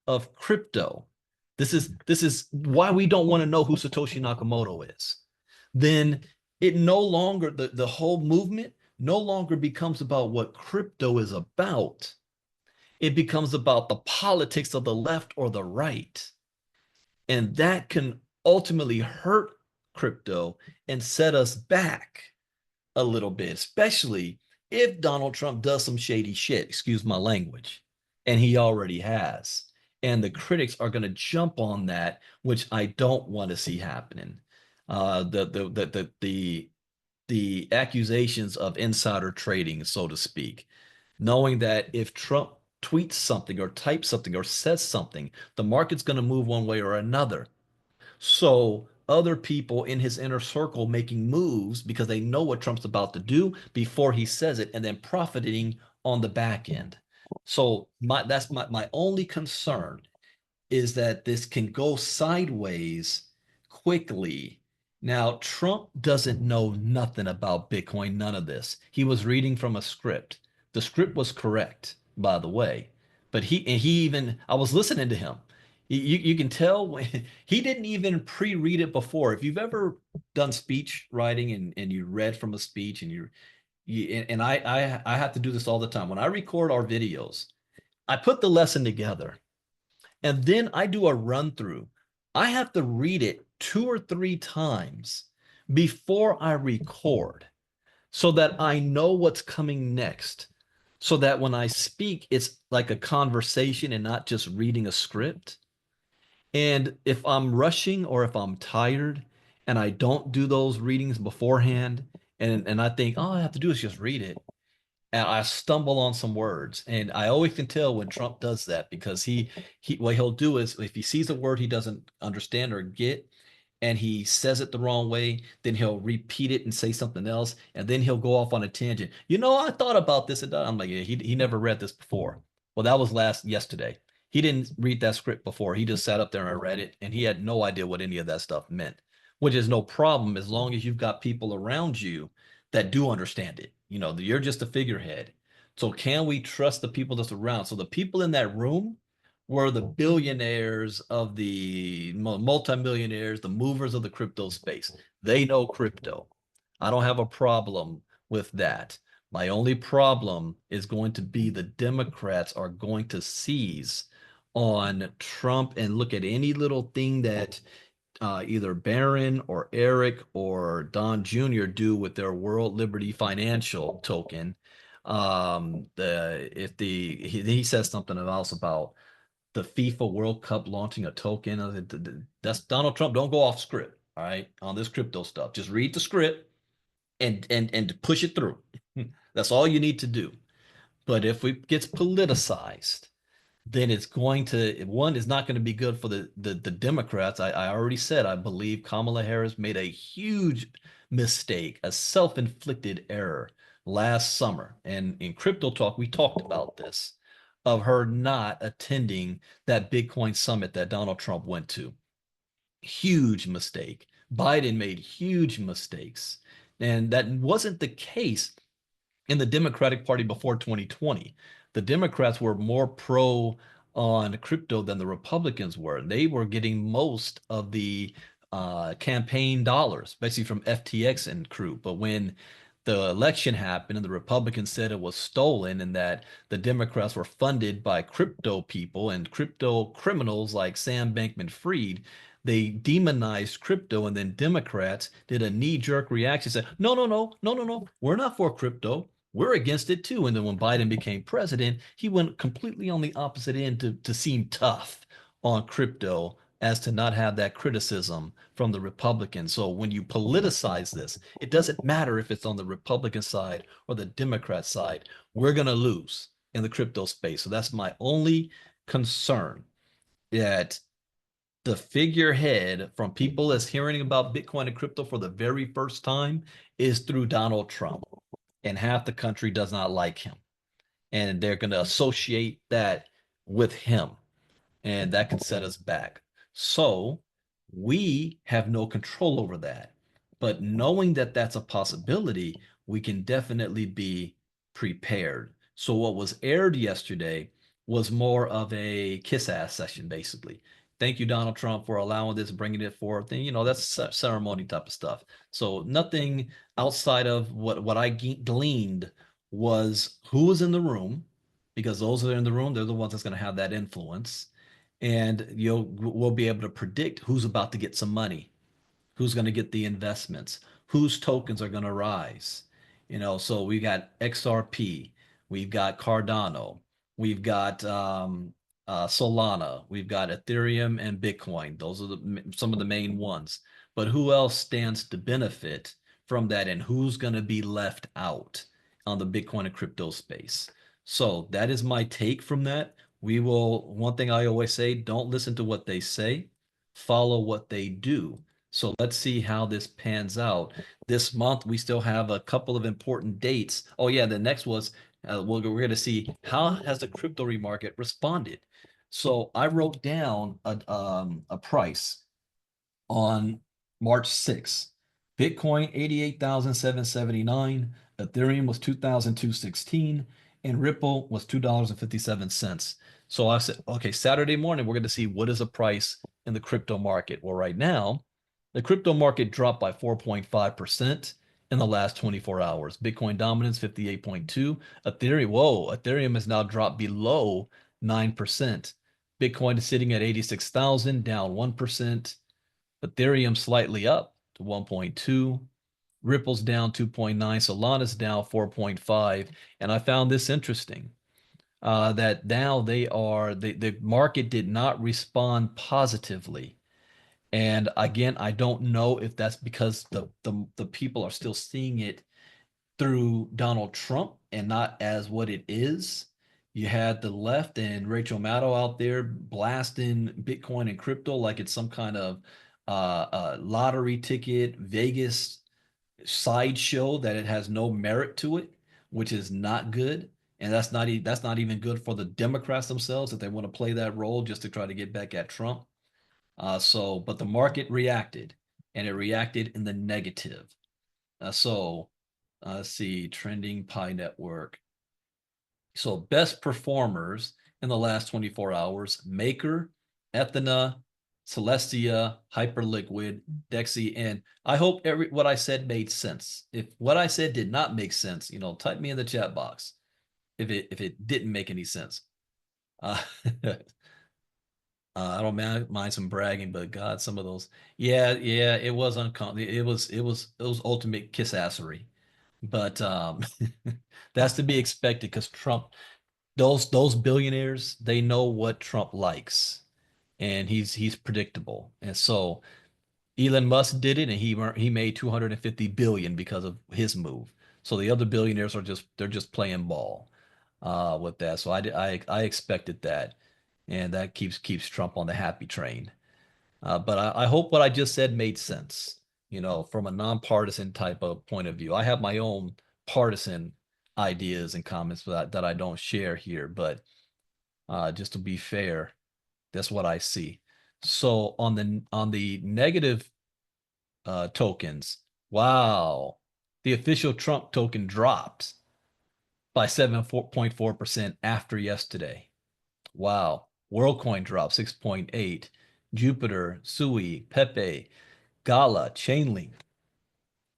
of crypto, this is why we don't want to know who Satoshi Nakamoto is. Then it no longer, the whole movement no longer becomes about what crypto is about. It becomes about the politics of the left or the right. And that can ultimately hurt crypto and set us back a little bit, especially if Donald Trump does some shady shit, excuse my language, and he already has. And the critics are going to jump on that, which I don't want to see happening. The accusations of insider trading, so to speak, knowing that if Trump tweets something or types something or says something, the market's going to move one way or another. So other people in his inner circle making moves because they know what Trump's about to do before he says it, and then profiting on the back end. So that's my only concern is that this can go sideways quickly. Now, Trump doesn't know nothing about Bitcoin, none of this. He was reading from a script. The script was correct, by the way. But I was listening to him. You can tell when he didn't even pre-read it before. If you've ever done speech writing and you read from a speech and I have to do this all the time. When I record our videos, I put the lesson together and then I do a run through. I have to read it 2 or 3 times before I record so that I know what's coming next. So that when I speak, it's like a conversation and not just reading a script. And if I'm rushing or if I'm tired and I don't do those readings beforehand, and I think, all I have to do is just read it, and I stumble on some words. And I always can tell when Trump does that because he what he'll do is if he sees a word he doesn't understand or get and he says it the wrong way, then he'll repeat it and say something else, and then he'll go off on a tangent. I thought about this and that. I'm like, yeah, he never read this before. Well, that was yesterday. He didn't read that script before. He just sat up there and read it, and he had no idea what any of that stuff meant, which is no problem as long as you've got people around you that do understand it. You're just a figurehead. So can we trust the people that's around? So the people in that room were the billionaires of the multimillionaires, the movers of the crypto space. They know crypto. I don't have a problem with that. My only problem is going to be the Democrats are going to seize on Trump and look at any little thing that either Barron or Eric or Don Jr. do with their World Liberty Financial token. He says something else about the FIFA World Cup launching a token. That's Donald Trump. Don't go off script, all right, on this crypto stuff. Just read the script and push it through. That's all you need to do. But if it gets politicized, then it's going to one is not going to be good for the Democrats. I already said I believe Kamala Harris made a huge mistake, a self-inflicted error last summer. And in Crypto Talk, we talked about this of her not attending that Bitcoin summit that Donald Trump went to. Huge mistake. Biden made huge mistakes. And that wasn't the case in the Democratic Party before 2020. The Democrats were more pro on crypto than the Republicans were. They were getting most of the campaign dollars, especially from FTX and crew. But when the election happened and the Republicans said it was stolen and that the Democrats were funded by crypto people and crypto criminals like Sam Bankman-Fried, they demonized crypto, and then Democrats did a knee-jerk reaction, said, no, no, no, no, no, no, we're not for crypto. We're against it too. And then when Biden became president, he went completely on the opposite end to seem tough on crypto as to not have that criticism from the Republicans. So when you politicize this, it doesn't matter if it's on the Republican side or the Democrat side, we're going to lose in the crypto space. So that's my only concern, that the figurehead from people that's hearing about Bitcoin and crypto for the very first time is through Donald Trump. And half the country does not like him. And they're going to associate that with him. And that could set us back. So we have no control over that. But knowing that that's a possibility, we can definitely be prepared. So what was aired yesterday was more of a kiss ass session, basically. Thank you, Donald Trump, for allowing this, bringing it forth. And, that's ceremony type of stuff. So nothing outside of what I gleaned was who was in the room, because those that are in the room, they're the ones that's going to have that influence. And we'll be able to predict who's about to get some money, who's going to get the investments, whose tokens are going to rise. So we got XRP, we've got Cardano, we've got Solana, we've got Ethereum and Bitcoin. Those are some of the main ones. But who else stands to benefit from that, and who's going to be left out on the Bitcoin and crypto space? So that is my take from that. One thing I always say, don't listen to what they say, follow what they do. So let's see how this pans out. This month, we still have a couple of important dates. Oh yeah, the next was we're going to see how has the crypto market responded. So I wrote down a price on March 6th. Bitcoin 88,779, Ethereum was 2,216, and Ripple was $2.57. So I said, okay, Saturday morning, we're going to see what is the price in the crypto market. Well, right now, the crypto market dropped by 4.5% in the last 24 hours. Bitcoin dominance 58.2. Ethereum has now dropped below 9%. Bitcoin is sitting at 86,000, down 1%. Ethereum slightly up to 1.2. Ripple's down 2.9. Solana's down 4.5. And I found this interesting that now the market did not respond positively. And again, I don't know if that's because the people are still seeing it through Donald Trump and not as what it is. You had the left and Rachel Maddow out there blasting Bitcoin and crypto like it's some kind of lottery ticket, Vegas sideshow that it has no merit to it, which is not good. And that's not even good for the Democrats themselves if they want to play that role just to try to get back at Trump. But the market reacted, and it reacted in the negative. Let's see, trending Pi network. So best performers in the last 24 hours, Maker, Ethena, Celestia, Hyperliquid, Dexy, and I hope what I said made sense. If what I said did not make sense, type me in the chat box if it didn't make any sense. Uh, I don't mind some bragging, but God, some of those, yeah, it was uncomfortable. It was ultimate kissassery, but that's to be expected because Trump, those billionaires, they know what Trump likes, and he's predictable, and so Elon Musk did it, and he made 250 billion because of his move. So the other billionaires they're just playing ball with that. So I expected that, and that keeps Trump on the happy train. But I hope what I just said made sense, from a nonpartisan type of point of view. I have my own partisan ideas and comments that I don't share here, but just to be fair, that's what I see. So on the negative tokens, wow, the official Trump token dropped by 7.4% after yesterday. Wow. WorldCoin dropped 6.8. Jupiter, Sui, Pepe, Gala, Chainlink.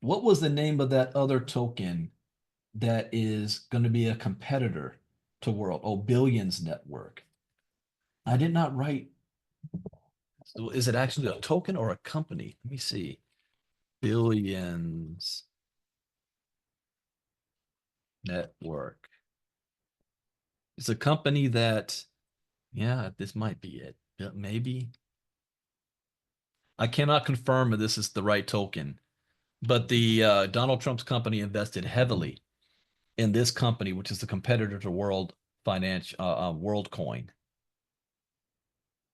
What was the name of that other token that is going to be a competitor to World? Oh, Billions Network. I did not write. Is it actually a token or a company? Let me see. Billions Network. It's a company that, yeah, this might be it. Maybe. I cannot confirm if this is the right token, but the Donald Trump's company invested heavily in this company, which is the competitor to WorldCoin.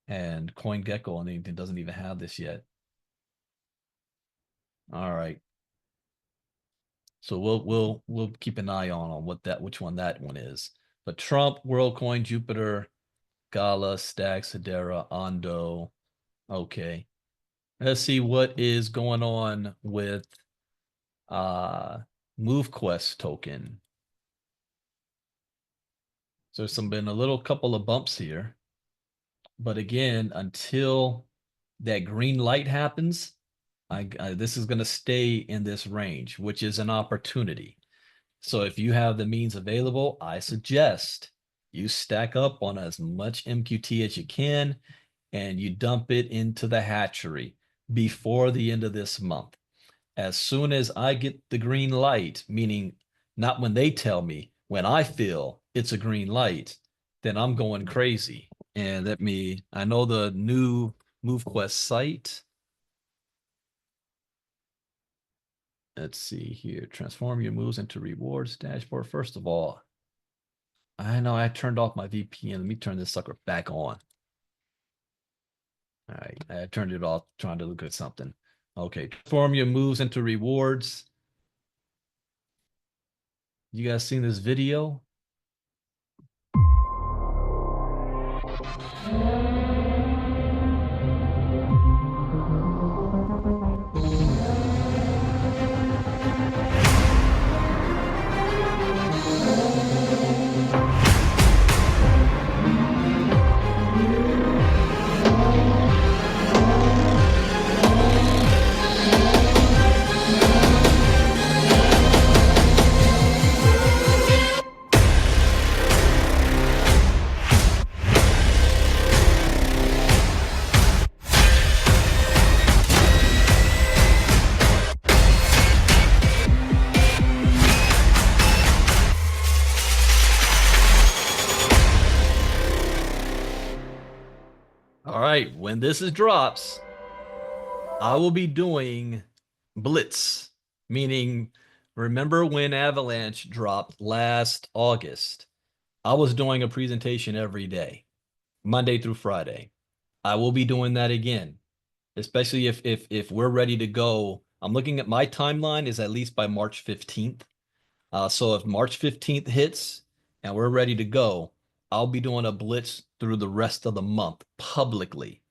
And CoinGecko and anything doesn't even have this yet. All right. So we'll keep an eye on which one that one is. But Trump, WorldCoin, Jupiter, Gala, Stacks, Hedera, Ondo. Okay. Let's see what is going on with MoveQuest token. So there's been a little couple of bumps here. But again, until that green light happens, this is going to stay in this range, which is an opportunity. So if you have the means available, I suggest you stack up on as much MQT as you can and you dump it into the hatchery before the end of this month. As soon as I get the green light, meaning not when they tell me, when I feel it's a green light, then I'm going crazy. And I know the new MoveQuest site. Let's see here. Transform your moves into rewards dashboard. First of all, I know I turned off my VPN. Let me turn this sucker back on. All right. I turned it off trying to look at something. Okay, transform your moves into rewards. You guys seen this video? All right, when this is drops, I will be doing Blitz, meaning remember when Avalanche dropped last August? I was doing a presentation every day, Monday through Friday. I will be doing that again, especially if we're ready to go. I'm looking at my timeline is at least by March 15th. So if March 15th hits and we're ready to go, I'll be doing a blitz through the rest of the month publicly,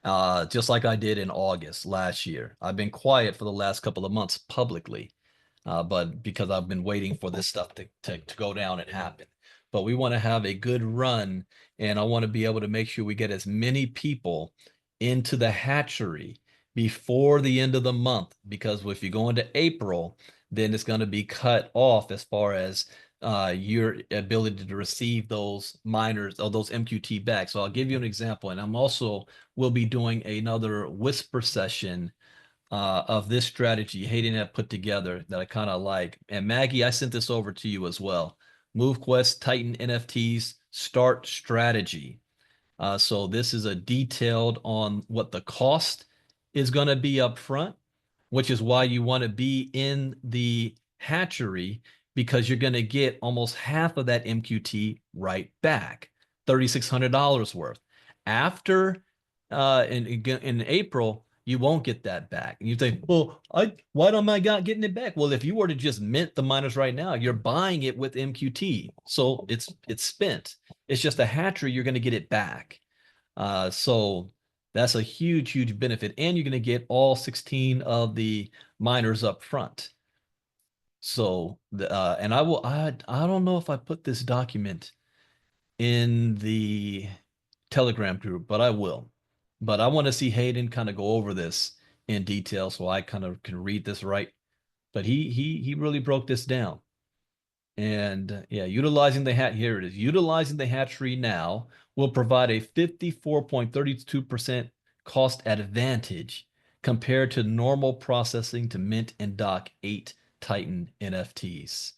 just like I did in August last year. I've been quiet for the last couple of months publicly, but because I've been waiting for this stuff to go down and happen. But we want to have a good run, and I want to be able to make sure we get as many people into the hatchery before the end of the month, because if you go into April, then it's going to be cut off as far as your ability to receive those miners or those MQT back. So I'll give you an example, and I'm also will be doing another whisper session of this strategy Hayden had put together that I kind of like. And Maggie, I sent this over to you as well. MoveQuest Titan NFTs start strategy. So this is a detailed on what the cost is going to be up front, which is why you want to be in the hatchery, because you're going to get almost half of that MQT right back, $3,600 worth. After in April, you won't get that back. And you think, well, why don't I got getting it back? Well, if you were to just mint the miners right now, you're buying it with MQT, so it's spent. It's just a hatchery, you're going to get it back. So that's a huge benefit, and you're going to get all 16 of the miners up front. So and I don't know if I put this document in the Telegram group, but I will. But I want to see Hayden kind of go over this in detail so I kind of can read this right. But he really broke this down. And yeah, utilizing the hat, here it is. Utilizing the hatchery now will provide a 54.32% cost advantage compared to normal processing to mint and dock 8 Titan NFTs,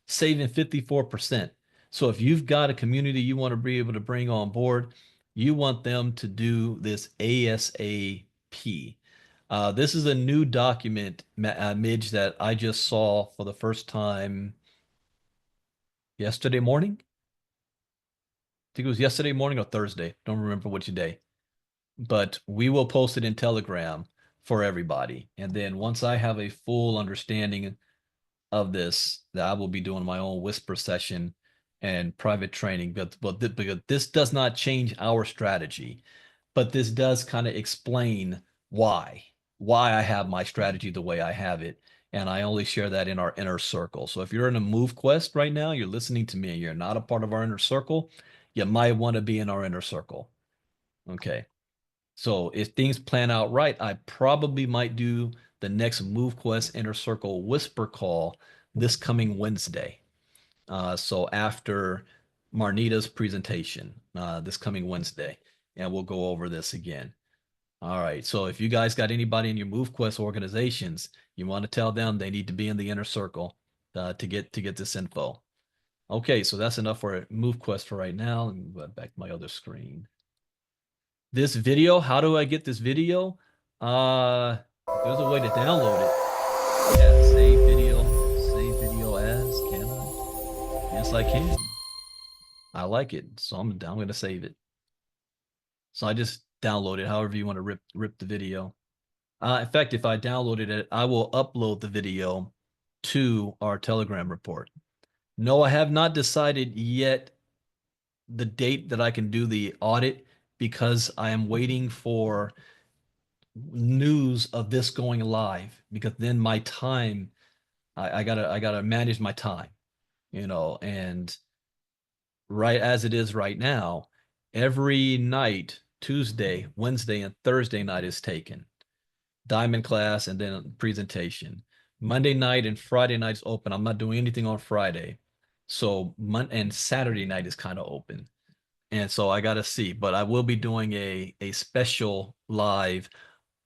saving 54%. So if you've got a community you want to be able to bring on board, you want them to do this ASAP. This is a new document, Midge, that I just saw for the first time yesterday morning. I think it was yesterday morning or Thursday. Don't remember which day. But we will post it in Telegram for everybody. And then once I have a full understanding of this, that I will be doing my own whisper session and private training. But because this does not change our strategy, but this does kind of explain why I have my strategy the way I have it. And I only share that in our inner circle. So if you're in a move quest right now, you're listening to me and you're not a part of our inner circle, you might want to be in our inner circle. Okay. So if things plan out right, I probably might do the next move quest inner circle whisper call this coming Wednesday. So after Marnita's presentation, this coming Wednesday, and we'll go over this again. All right. So if you guys got anybody in your MoveQuest organizations, you want to tell them they need to be in the inner circle to get this info. Okay, so that's enough for MoveQuest for right now. Let me go back to my other screen. This video, how do I get this video? There's a way to download it. Yeah, save video as, can I? Yes, I can. I like it, so I'm going to save it. So I just download it however you want to rip the video. In fact, if I downloaded it, I will upload the video to our Telegram report. No, I have not decided yet the date that I can do the audit because I am waiting for news of this going live, because then my time, I gotta manage my time, and right as it is right now, every night, Tuesday, Wednesday, and Thursday night is taken. Diamond class and then presentation. Monday night and Friday night's open. I'm not doing anything on Friday. So and Saturday night is kind of open. And so I got to see, but I will be doing a special live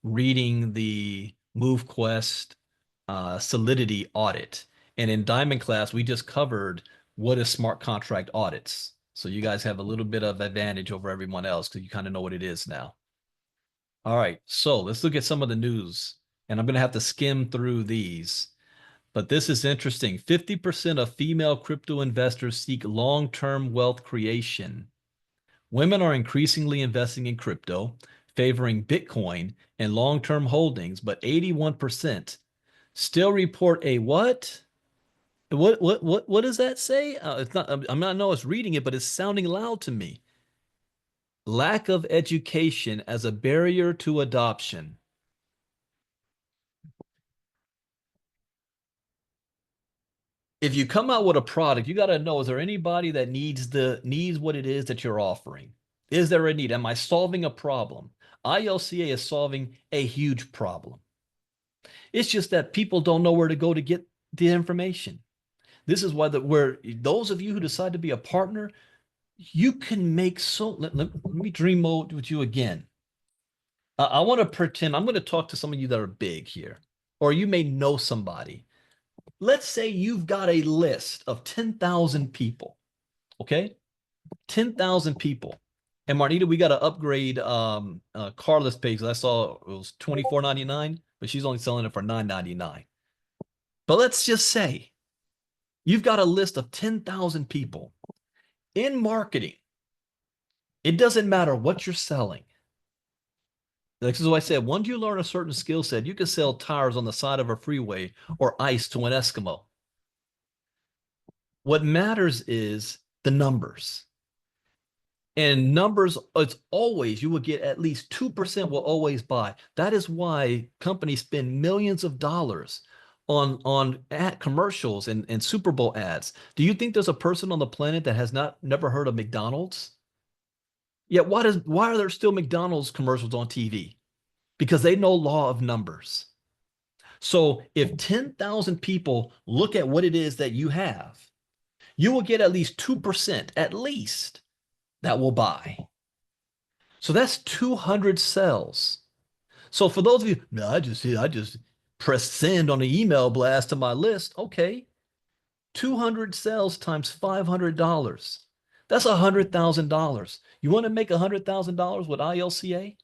reading the MoveQuest Solidity audit. And in Diamond class, we just covered what is smart contract audits. So you guys have a little bit of advantage over everyone else because you kind of know what it is now. All right, so let's look at some of the news. And I'm going to have to skim through these. But this is interesting. 50% of female crypto investors seek long-term wealth creation. Women are increasingly investing in crypto, favoring Bitcoin and long-term holdings, but 81% still report a what? What does that say? It's not. I'm not know it's reading it, but it's sounding loud to me. Lack of education as a barrier to adoption. If you come out with a product, you got to know, is there anybody that needs what it is that you're offering? Is there a need? Am I solving a problem? ILCA is solving a huge problem. It's just that people don't know where to go to get the information. This is why where those of you who decide to be a partner, you can make let me dream mode with you again. I want to pretend I'm going to talk to some of you that are big here, or you may know somebody. Let's say you've got a list of 10,000 people, okay? 10,000 people. And Marnita, we got to upgrade Carla's page. I saw it was $24.99, but she's only selling it for $9.99. But let's just say you've got a list of 10,000 people. In marketing, it doesn't matter what you're selling. This is what I said. Once you learn a certain skill set, you can sell tires on the side of a freeway or ice to an Eskimo. What matters is the numbers. And numbers, it's always, you will get at least 2% will always buy. That is why companies spend millions of dollars on ad commercials and Super Bowl ads. Do you think there's a person on the planet that has never heard of McDonald's? Yet why are there still McDonald's commercials on TV? Because they know law of numbers. So if 10,000 people look at what it is that you have, you will get at least 2%, at least, that will buy. So that's 200 cells. So for those of you, no, I just press send on the email blast to my list. Okay. 200 cells times $500. That's $100,000. You want to make $100,000 with ILCA?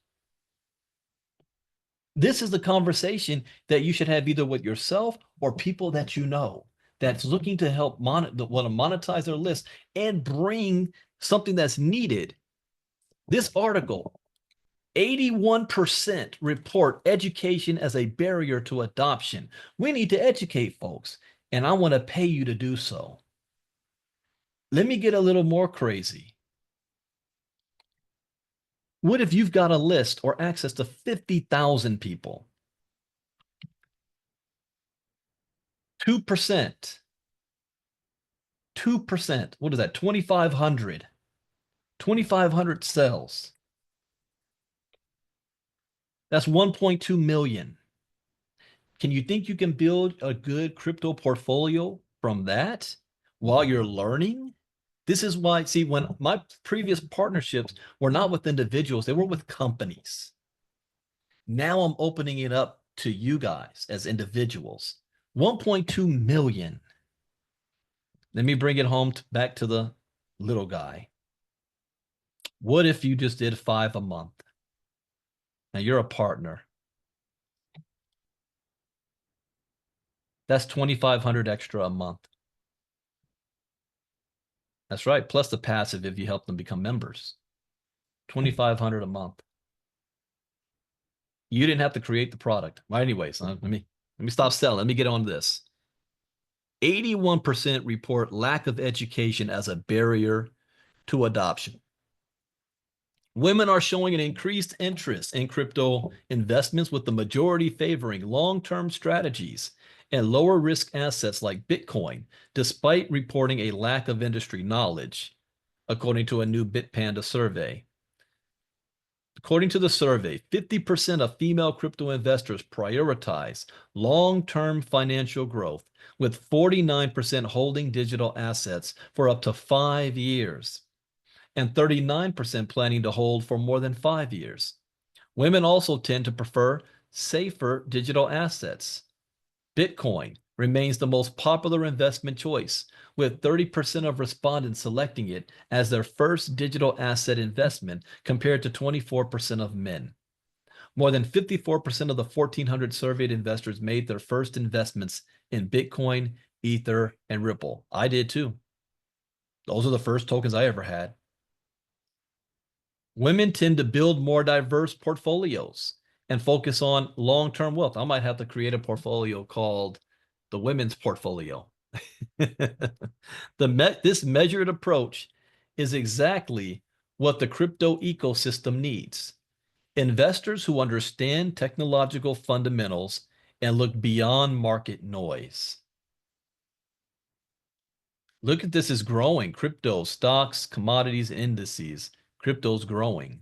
This is the conversation that you should have either with yourself or people that you know that's looking to help want to monetize their list and bring something that's needed. This article, 81% report education as a barrier to adoption. We need to educate folks, and I want to pay you to do so. Let me get a little more crazy. What if you've got a list or access to 50,000 people? 2%. 2%. What is that? 2,500. 2,500 cells. That's 1.2 million. Can you think you can build a good crypto portfolio from that while you're learning? This is why, see, when my previous partnerships were not with individuals, they were with companies. Now I'm opening it up to you guys as individuals. 1.2 million. Let me bring it home back to the little guy. What if you just did 5 a month? Now you're a partner. That's 2,500 extra a month. That's right. Plus the passive if you help them become members. 2,500 a month. You didn't have to create the product. Well, anyways, let me stop selling. Let me get on this. 81% report lack of education as a barrier to adoption. Women are showing an increased interest in crypto investments, with the majority favoring long-term strategies and lower risk assets like Bitcoin, despite reporting a lack of industry knowledge, according to a new Bitpanda survey. According to the survey, 50% of female crypto investors prioritize long-term financial growth, with 49% holding digital assets for up to 5 years and 39% planning to hold for more than 5 years. Women also tend to prefer safer digital assets. Bitcoin remains the most popular investment choice, with 30% of respondents selecting it as their first digital asset investment, compared to 24% of men. More than 54% of the 1,400 surveyed investors made their first investments in Bitcoin, Ether, and Ripple. I did too. Those are the first tokens I ever had. Women tend to build more diverse portfolios and focus on long-term wealth. I might have to create a portfolio called the women's portfolio. This measured approach is exactly what the crypto ecosystem needs. Investors who understand technological fundamentals and look beyond market noise. Look at this, is growing. Crypto, stocks, commodities, indices. Crypto's growing.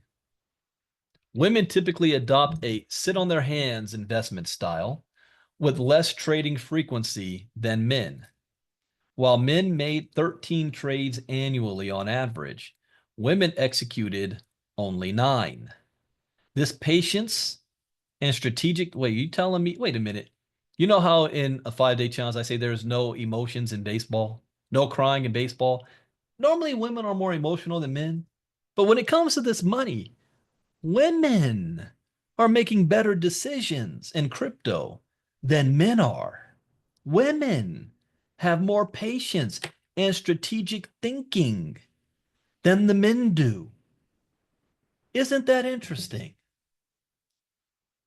Women typically adopt a sit on their hands investment style with less trading frequency than men. While men made 13 trades annually on average, women executed only 9. This patience and strategic, wait, you telling me, wait a minute. You know how in a 5-day challenge I say there's no emotions in baseball, no crying in baseball? Normally women are more emotional than men. But when it comes to this money, women are making better decisions in crypto than men are. Women have more patience and strategic thinking than the men do. Isn't that interesting?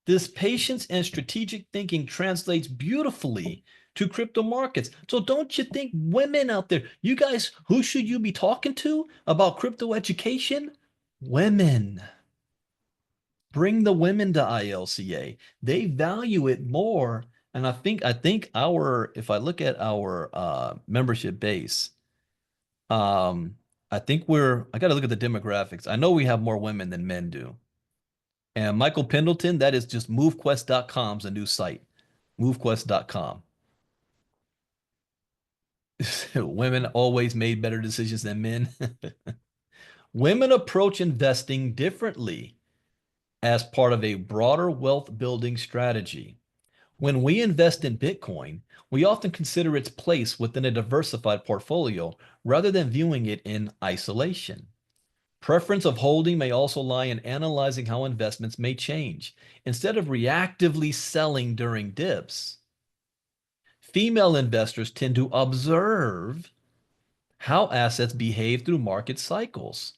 This patience and strategic thinking translates beautifully to crypto markets. So don't you think, women out there, you guys, who should you be talking to about crypto education? Women. Bring the women to ILCA. They value it more. And I think our, if I look at our membership base, I think I got to look at the demographics. I know we have more women than men do. And Michael Pendleton, that is just movequest.com's a new site. Movequest.com. Women always made better decisions than men. Women approach investing differently as part of a broader wealth building strategy. When we invest in Bitcoin, we often consider its place within a diversified portfolio rather than viewing it in isolation. Preference of holding may also lie in analyzing how investments may change, instead of reactively selling during dips. Female investors tend to observe how assets behave through market cycles.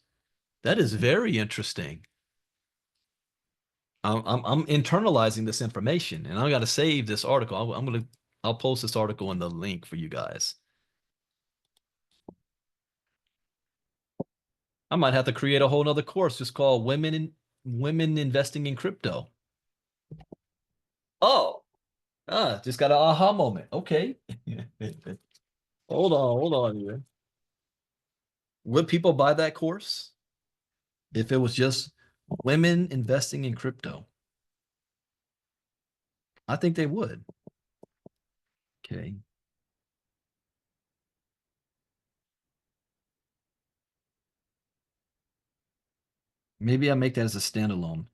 That is very interesting. I'm internalizing this information, and I got to save this article. I'll post this article in the link for you guys. I might have to create a whole nother course just called Women Investing in Crypto. Oh, just got an aha moment. Okay. Hold on here. Would people buy that course if it was just women investing in crypto? I think they would. Okay. Maybe I make that as a standalone,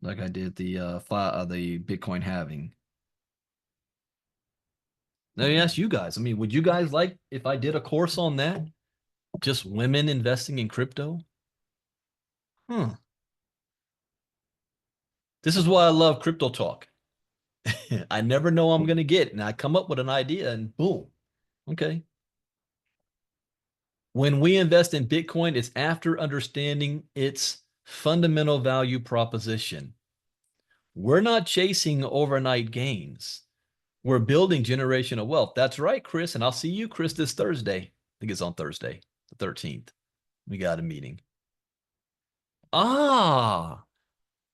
like I did the Bitcoin halving. Let me ask you guys. I mean, would you guys like if I did a course on that? Just women investing in crypto? Huh. This is why I love crypto talk. I never know I'm going to get, and I come up with an idea and boom. Okay. When we invest in Bitcoin, it's after understanding its fundamental value proposition. We're not chasing overnight gains. We're building generational wealth. That's right, Chris. And I'll see you, Chris, this Thursday. I think it's on Thursday, the 13th. We got a meeting. Ah,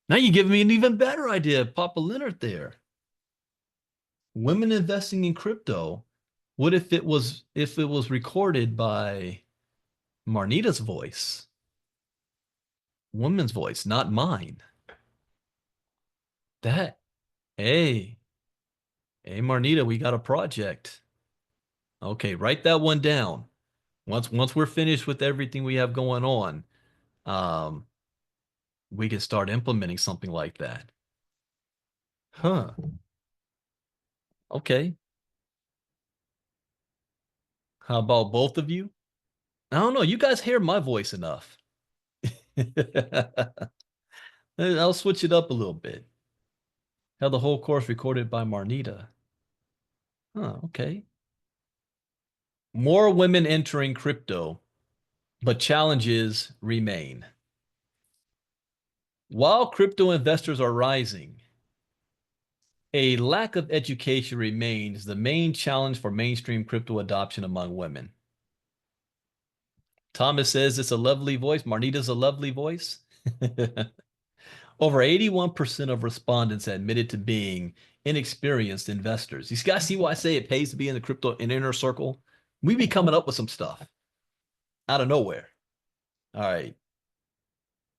now you give me an even better idea, Papa Leonard there. Women investing in crypto. What if it was recorded by Marnita's voice? Woman's voice, not mine. That, hey, Marnita, we got a project. Okay, write that one down. Once we're finished with everything we have going on, we can start implementing something like that. Huh. Okay. How about both of you? I don't know. You guys hear my voice enough. I'll switch it up a little bit. Have the whole course recorded by Marnita. Huh, okay. More women entering crypto, but challenges remain. While crypto investors are rising, a lack of education remains the main challenge for mainstream crypto adoption among women. Thomas says it's a lovely voice. Marnita's a lovely voice. Over 81% of respondents admitted to being inexperienced investors. You guys see why I say it pays to be in the crypto inner circle? We be coming up with some stuff out of nowhere. All right.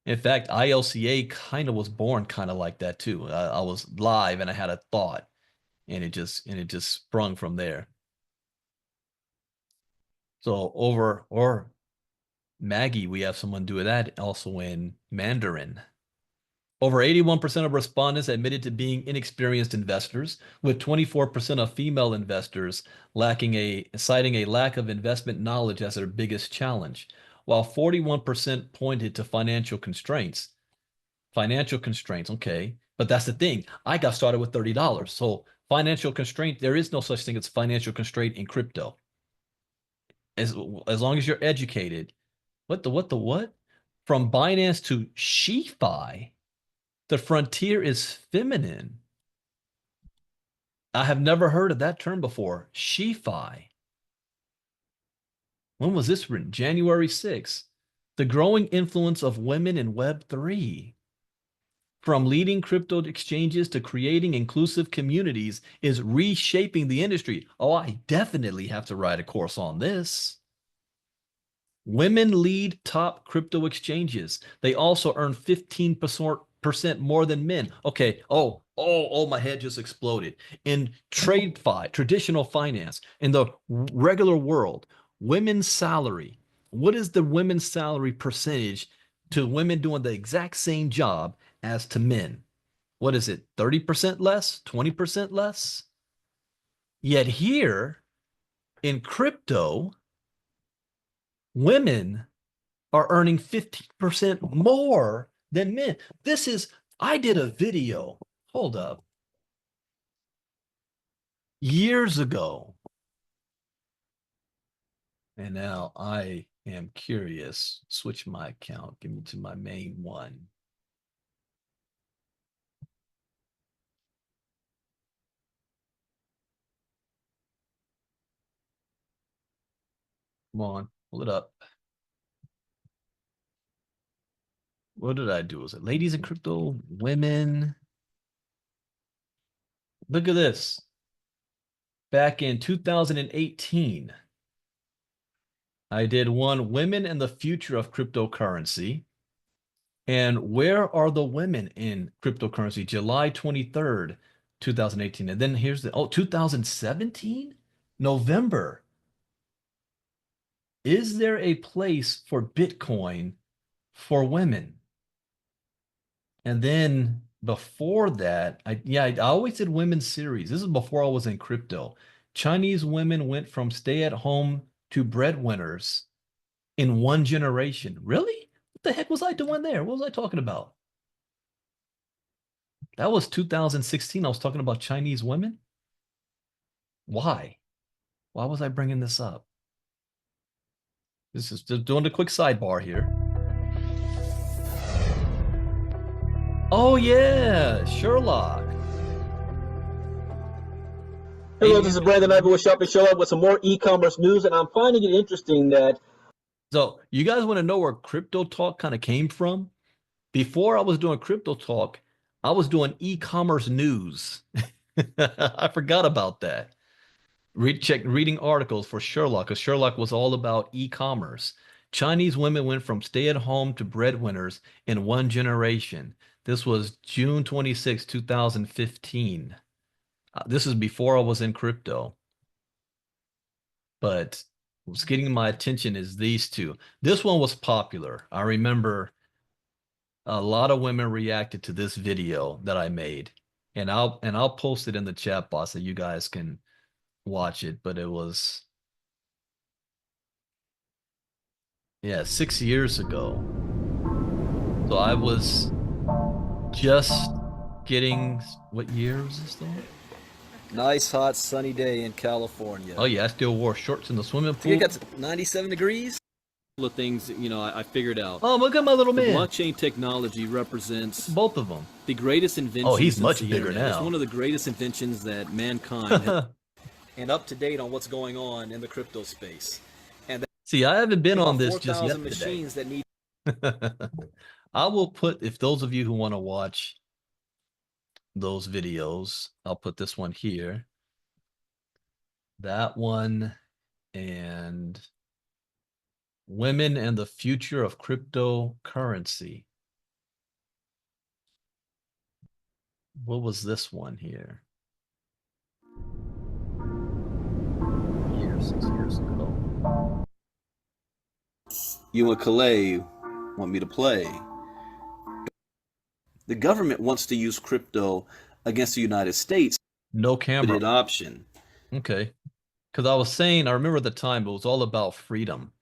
In fact, ILCA kind of was born kind of like that too. I was live and I had a thought, and it just sprung from there. So or Maggie, we have someone do that also in Mandarin. Over 81% of respondents admitted to being inexperienced investors, with 24% of female investors citing a lack of investment knowledge as their biggest challenge, while 41% pointed to financial constraints. Financial constraints, okay. But that's the thing. I got started with $30. So financial constraint, there is no such thing as financial constraint in crypto. As long as you're educated. What? From Binance to SheFi, the frontier is feminine. I have never heard of that term before. SheFi. When was this written? January 6th. The growing influence of women in Web3. From leading crypto exchanges to creating inclusive communities is reshaping the industry. Oh, I definitely have to write a course on this. Women lead top crypto exchanges. They also earn 15% more than men. Okay. Oh, my head just exploded. In traditional finance, in the regular world, women's salary. What is the women's salary percentage to women doing the exact same job as to men? What is it? 30% less? 20% less? Yet here in crypto, women are earning 50% more than men. I did a video, hold up, years ago. And now I am curious. Switch my account, give me to my main one. Come on, pull it up. What did I do? Was it ladies in crypto, women? Look at this. Back in 2018, I did one women and the future of cryptocurrency. And where are the women in cryptocurrency? July 23rd, 2018. And then here's 2017? November. Is there a place for Bitcoin for women? And then before that, I always did women's series. This is before I was in crypto. Chinese women went from stay-at-home to breadwinners in one generation. Really? What the heck was I doing there? What was I talking about? That was 2016. I was talking about Chinese women. Why? Why was I bringing this up? This is just doing a quick sidebar here. Oh yeah, Sherlock. Hey Hello, man. this is Brandon Ivey with Shop and Show Up with some more e-commerce news, and I'm finding it interesting that So you guys want to know where crypto talk kind of came from? Before I was doing crypto talk, I was doing e-commerce news. I forgot about that. Reading articles for Sherlock, because Sherlock was all about e-commerce. Chinese women went from stay-at-home to breadwinners in one generation. This was June 26, 2015. This is before I was in crypto, but what's getting my attention is these two. This one was popular. I remember a lot of women reacted to this video that I made, and I'll post it in the chat box so you guys can watch it. But it was, yeah, 6 years ago. So I was just getting, what year was this though? Nice hot sunny day in California. Oh yeah, I still wore shorts in the swimming I think pool. it got to 97 degrees. Couple of things, I figured out. Oh, look at my little The man. blockchain technology represents Both of them. the greatest invention. Oh, he's since much the bigger internet. now. It's one of the greatest inventions that mankind has, and up to date on what's going on in the crypto space. And See, I haven't been on this 4,000 just yesterday. machines that need. I will put, if those of you who want to watch those videos, I'll put this one here, that one, and women and the future of cryptocurrency. What was this one here? 6 years ago. You and Calais want me to play. The government wants to use crypto against the United States. No camera. Limited option. Okay. Because I was saying, I remember the time it was all about freedom.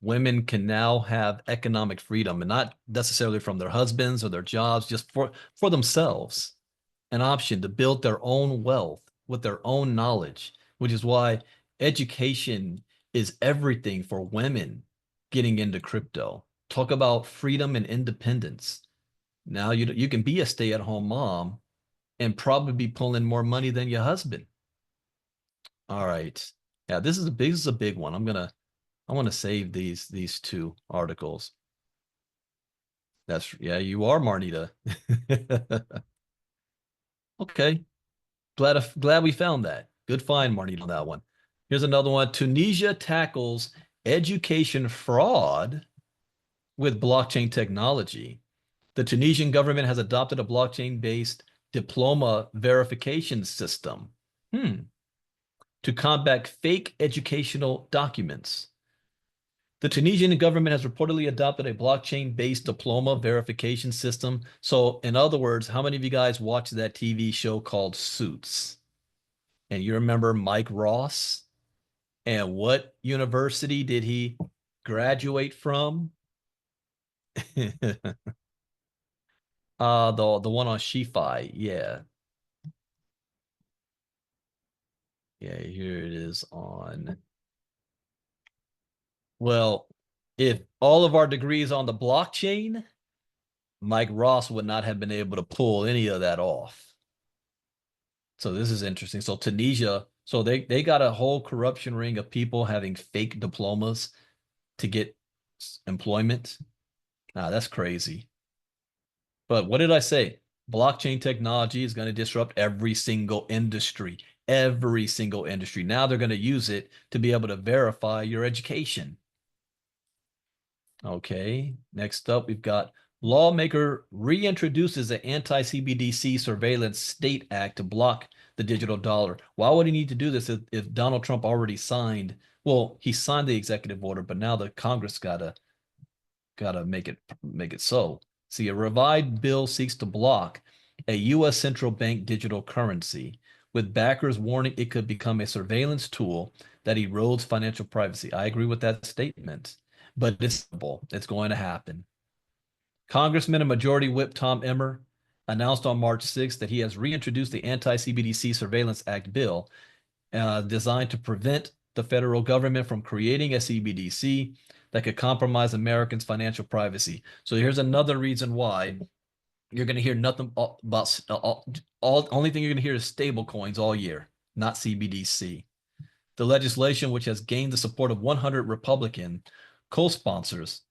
Women can now have economic freedom, and not necessarily from their husbands or their jobs, just for themselves. An option to build their own wealth with their own knowledge, which is why education is everything for women getting into crypto. Talk about freedom and independence. Now you can be a stay-at-home mom and probably be pulling more money than your husband. All right. Yeah, this is a big one. I want to save these two articles. Yeah, you are Marnita. Okay. Glad we found that. Good find, Marnita, on that one. Here's another one. Tunisia tackles education fraud with blockchain technology. The Tunisian government has adopted a blockchain-based diploma verification system to combat fake educational documents. The Tunisian government has reportedly adopted a blockchain-based diploma verification system. So, in other words, how many of you guys watched that TV show called Suits? And you remember Mike Ross? And what university did he graduate from? The one on Shi-Fi, yeah. Yeah, here it is on. Well, if all of our degrees on the blockchain, Mike Ross would not have been able to pull any of that off. So this is interesting. So Tunisia, so they got a whole corruption ring of people having fake diplomas to get employment. That's crazy. But what did I say? Blockchain technology is going to disrupt every single industry. Every single industry. Now they're going to use it to be able to verify your education. Okay, next up, we've got lawmaker reintroduces the anti-CBDC surveillance state act to block the digital dollar. Why would he need to do this if Donald Trump already signed? Well, he signed the executive order, but now the Congress gotta make it so. See, a revived bill seeks to block a U.S. central bank digital currency, with backers warning it could become a surveillance tool that erodes financial privacy. I agree with that statement, but it's going to happen. Congressman and Majority Whip Tom Emmer announced on March 6th that he has reintroduced the Anti-CBDC Surveillance Act bill designed to prevent the federal government from creating a CBDC that could compromise Americans' financial privacy. So here's another reason why You're going to hear nothing about only thing you're going to hear is stable coins all year, not CBDC. The legislation, which has gained the support of 100 Republican co-sponsors,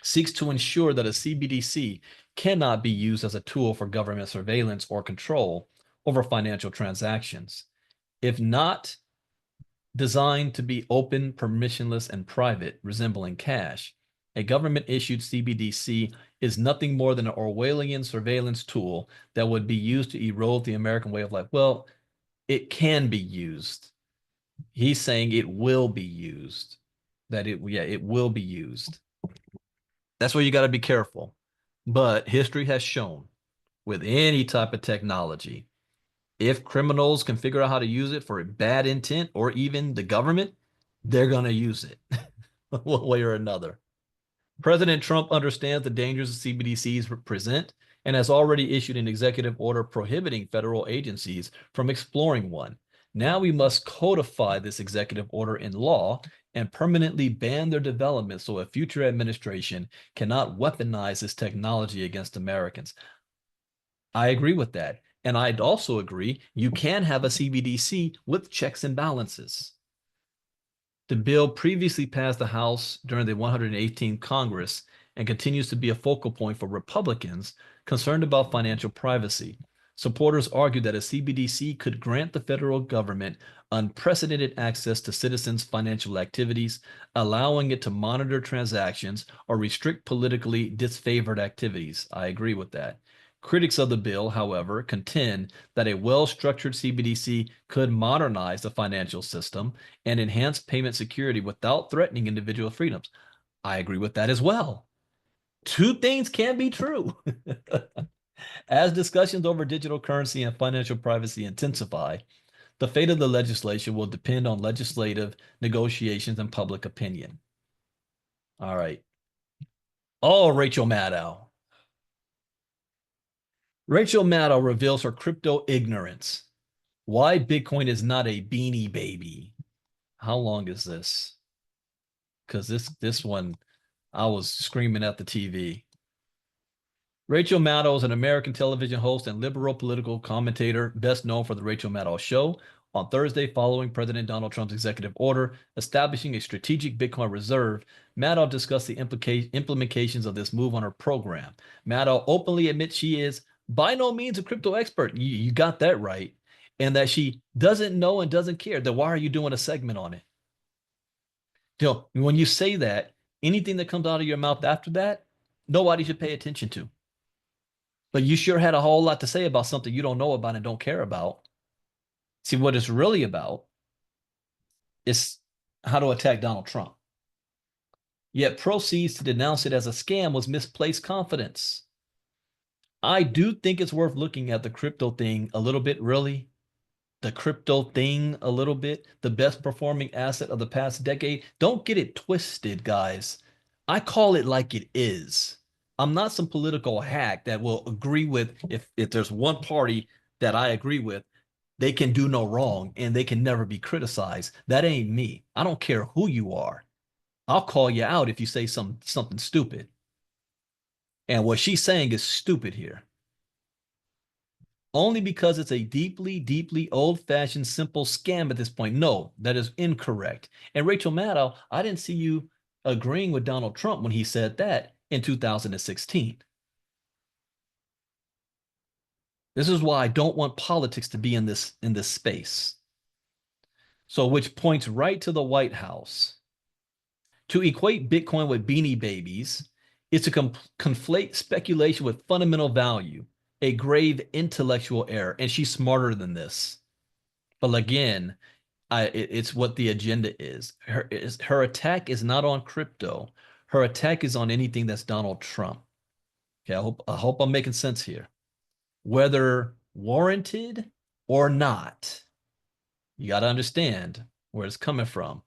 seeks to ensure that a CBDC cannot be used as a tool for government surveillance or control over financial transactions. If not designed to be open, permissionless, and private, resembling cash, a government-issued CBDC is nothing more than an Orwellian surveillance tool that would be used to erode the American way of life. Well, it can be used. He's saying it will be used. It will be used. That's where you got to be careful. But history has shown with any type of technology, if criminals can figure out how to use it for a bad intent, or even the government, they're going to use it one way or another. President Trump understands the dangers CBDCs present and has already issued an executive order prohibiting federal agencies from exploring one. Now we must codify this executive order in law and permanently ban their development so a future administration cannot weaponize this technology against Americans. I agree with that. And I'd also agree you can have a CBDC with checks and balances. The bill previously passed the House during the 118th Congress and continues to be a focal point for Republicans concerned about financial privacy. Supporters argue that a CBDC could grant the federal government unprecedented access to citizens' financial activities, allowing it to monitor transactions or restrict politically disfavored activities. I agree with that. Critics of the bill, however, contend that a well-structured CBDC could modernize the financial system and enhance payment security without threatening individual freedoms. I agree with that as well. Two things can be true. As discussions over digital currency and financial privacy intensify, the fate of the legislation will depend on legislative negotiations and public opinion. All right. Oh, Rachel Maddow. Rachel Maddow reveals her crypto ignorance. Why Bitcoin is not a beanie baby. How long is this? Because this one, I was screaming at the TV. Rachel Maddow is an American television host and liberal political commentator, best known for The Rachel Maddow Show. On Thursday, following President Donald Trump's executive order establishing a strategic Bitcoin reserve, Maddow discussed the implications of this move on her program. Maddow openly admits she is by no means a crypto expert. You got that right. And that she doesn't know and doesn't care. Then why are you doing a segment on it? You know, when you say that, anything that comes out of your mouth after that, nobody should pay attention to. But you sure had a whole lot to say about something you don't know about and don't care about. See, what it's really about is how to attack Donald Trump. Yet proceeds to denounce it as a scam was misplaced confidence. I do think it's worth looking at the crypto thing a little bit, really. The crypto thing a little bit. The best performing asset of the past decade. Don't get it twisted, guys. I call it like it is. I'm not some political hack that will agree with, if there's one party that I agree with, they can do no wrong and they can never be criticized. That ain't me. I don't care who you are. I'll call you out if you say something stupid. And what she's saying is stupid here. Only because it's a deeply, deeply old-fashioned, simple scam at this point. No, that is incorrect. And Rachel Maddow, I didn't see you agreeing with Donald Trump when he said that in 2016. This is why I don't want politics to be in this space. So, which points right to the White House. To equate Bitcoin with beanie babies is to conflate speculation with fundamental value, a grave intellectual error. And she's smarter than this. But again, it's what the agenda is. Her attack is not on crypto. Her attack is on anything that's Donald Trump. Okay, I hope I'm making sense here. Whether warranted or not, you got to understand where it's coming from.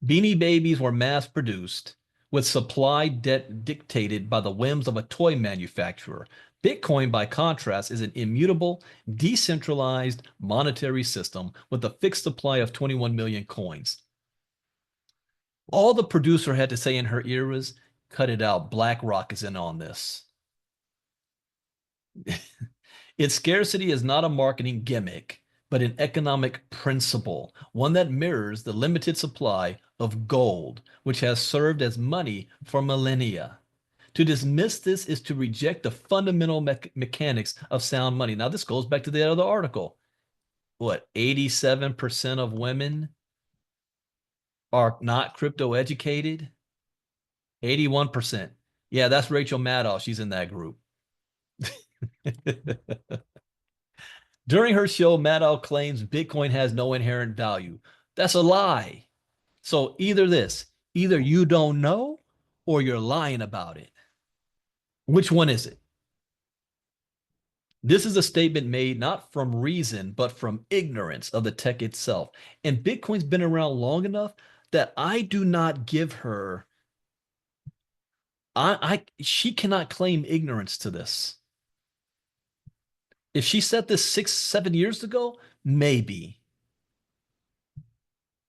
Beanie Babies were mass-produced with supply dictated by the whims of a toy manufacturer. Bitcoin, by contrast, is an immutable, decentralized monetary system with a fixed supply of 21 million coins. All the producer had to say in her ear was, cut it out, BlackRock is in on this. Its scarcity is not a marketing gimmick, but an economic principle, one that mirrors the limited supply of gold, which has served as money for millennia. To dismiss this is to reject the fundamental mechanics of sound money. Now, this goes back to the other article. What, 87% of women are not crypto educated? 81%. Yeah, that's Rachel Maddow. She's in that group. During her show, Maddow claims Bitcoin has no inherent value. That's a lie. So either you don't know or you're lying about it. Which one is it? This is a statement made not from reason, but from ignorance of the tech itself. And Bitcoin's been around long enough that I do not give her, she cannot claim ignorance to this. If she said this 6, 7 years ago, maybe.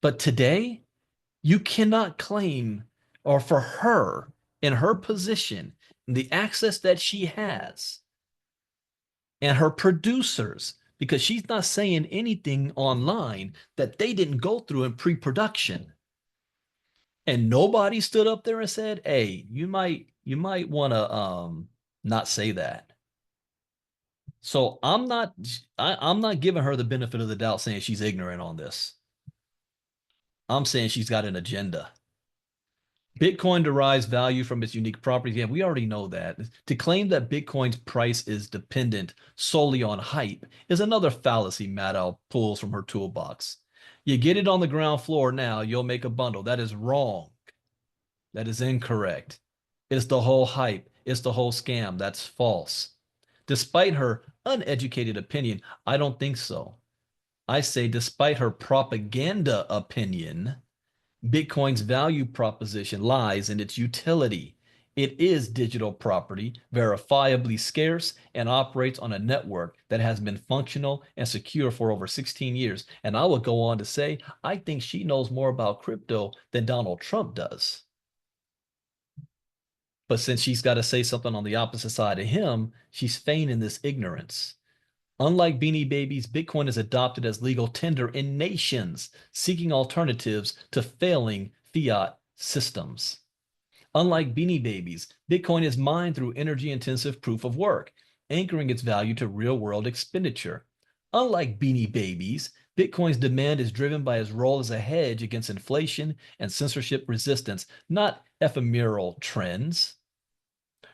But today, you cannot claim, or for her, in her position, the access that she has, and her producers, because she's not saying anything online that they didn't go through in pre-production. And nobody stood up there and said, hey, you might want to not say that. So I'm not giving her the benefit of the doubt saying she's ignorant on this. I'm saying she's got an agenda. Bitcoin derives value from its unique properties. Yeah, we already know that. To claim that Bitcoin's price is dependent solely on hype is another fallacy Maddow pulls from her toolbox. You get it on the ground floor now, you'll make a bundle. That is wrong. That is incorrect. It's the whole hype. It's the whole scam. That's false. Despite her uneducated opinion, I don't think so. I say despite her propaganda opinion, Bitcoin's value proposition lies in its utility. It is digital property, verifiably scarce, and operates on a network that has been functional and secure for over 16 years. And I would go on to say, I think she knows more about crypto than Donald Trump does. But since she's got to say something on the opposite side of him, she's feigning this ignorance. Unlike Beanie Babies, Bitcoin is adopted as legal tender in nations seeking alternatives to failing fiat systems. Unlike Beanie Babies, Bitcoin is mined through energy-intensive proof of work, anchoring its value to real-world expenditure. Unlike Beanie Babies, Bitcoin's demand is driven by its role as a hedge against inflation and censorship resistance, not ephemeral trends.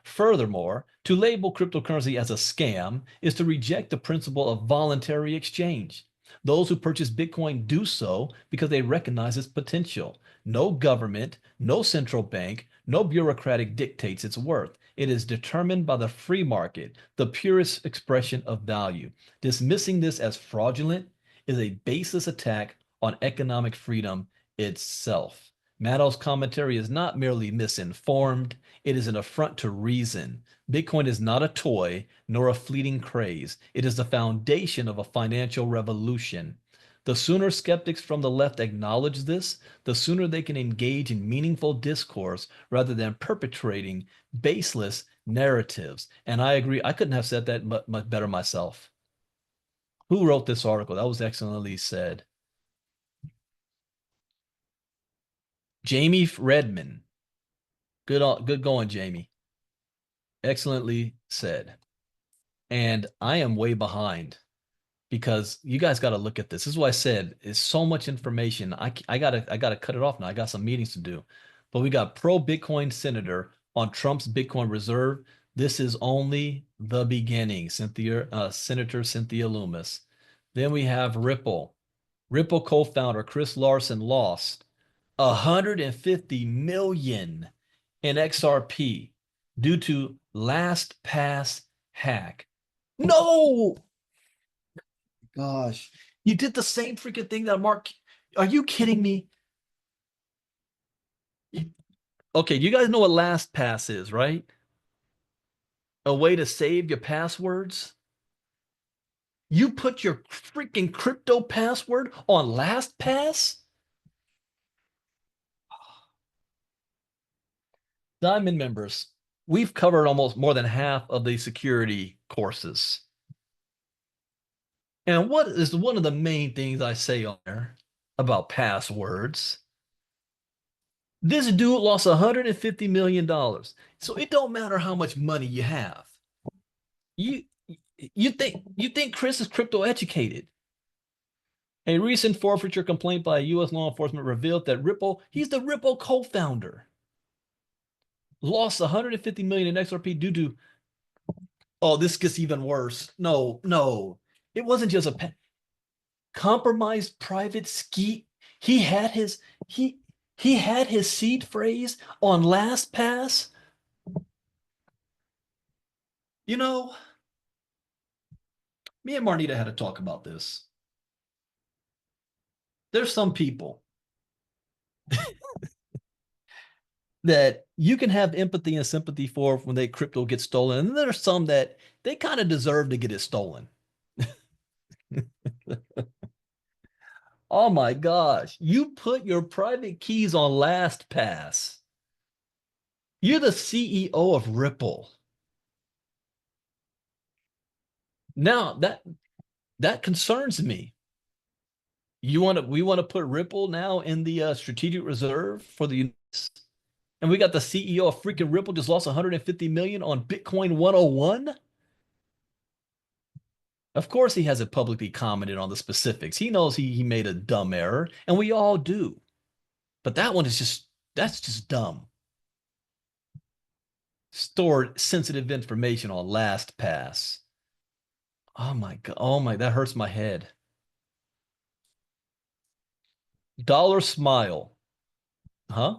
Furthermore, to label cryptocurrency as a scam is to reject the principle of voluntary exchange. Those who purchase Bitcoin do so because they recognize its potential. No government, no central bank, no bureaucratic dictates its worth. It is determined by the free market, the purest expression of value. Dismissing this as fraudulent is a baseless attack on economic freedom itself. Maddow's commentary is not merely misinformed, it is an affront to reason. Bitcoin is not a toy nor a fleeting craze. It is the foundation of a financial revolution. The sooner skeptics from the left acknowledge this, the sooner they can engage in meaningful discourse rather than perpetrating baseless narratives. And I agree, I couldn't have said that much better myself. Who wrote this article? That was excellently said. Jamie Redman. Good going, Jamie. Excellently said. And I am way behind because you guys got to look at this. This is why I said it's so much information. I gotta cut it off now. I got some meetings to do. But we got pro Bitcoin senator on Trump's Bitcoin reserve. This is only the beginning. Senator Cynthia Loomis. Then we have Ripple. Ripple co-founder Chris Larson lost 150 million in XRP due to LastPass hack. No! Gosh, you did the same freaking thing that Mark. Are you kidding me? Okay, you guys know what LastPass is, right? A way to save your passwords. You put your freaking crypto password on LastPass? Diamond members, we've covered almost more than half of the security courses. And what is one of the main things I say on there about passwords? This dude lost $150 million. So it don't matter how much money you have. You think Chris is crypto educated? A recent forfeiture complaint by U.S. law enforcement revealed that Ripple, he's the Ripple co-founder, lost $150 million in XRP due to, oh, this gets even worse. No, it wasn't just a compromised private ski. He had his seed phrase on LastPass. You know, me and Marnita had to talk about this. There's some people that you can have empathy and sympathy for when they crypto gets stolen. And there's some that they kind of deserve to get it stolen. Oh my gosh. You put your private keys on LastPass. You're the CEO of Ripple. Now that concerns me. We want to put Ripple now in the strategic reserve for the United States. And we got the CEO of freaking Ripple just lost 150 million on Bitcoin 101. Of course, he hasn't publicly commented on the specifics. He knows he made a dumb error, and we all do. But that one is that's just dumb. Stored sensitive information on LastPass. Oh my God. Oh my, that hurts my head. Dollar Smile. Huh?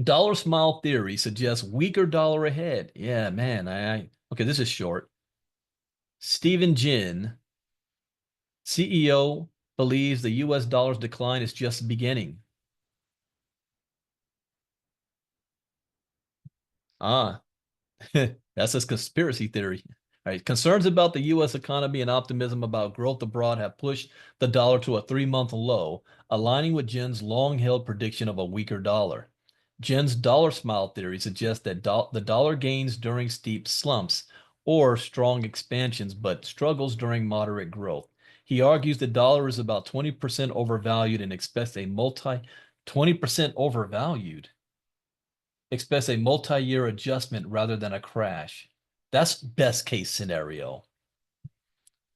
Dollar Smile theory suggests weaker dollar ahead. Yeah, man. Okay, this is short. Stephen Jin, CEO, believes the US dollar's decline is just beginning. That's his conspiracy theory. All right. Concerns about the U.S. economy and optimism about growth abroad have pushed the dollar to a 3-month low, aligning with Jen's long-held prediction of a weaker dollar. Jen's dollar smile theory suggests that the dollar gains during steep slumps or strong expansions, but struggles during moderate growth. He argues the dollar is about 20% overvalued and expects a 20% overvalued. Expects a multi-year adjustment rather than a crash. That's best case scenario.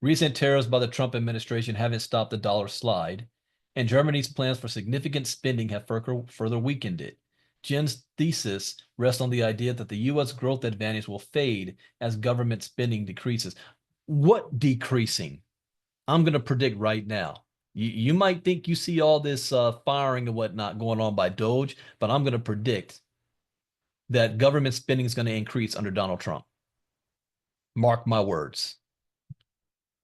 Recent tariffs by the Trump administration haven't stopped the dollar slide, and Germany's plans for significant spending have further weakened it. Jen's thesis rests on the idea that the U.S. growth advantage will fade as government spending decreases. What decreasing? I'm going to predict right now. You might think you see all this firing and whatnot going on by Doge, but I'm going to predict that government spending is going to increase under Donald Trump. Mark my words.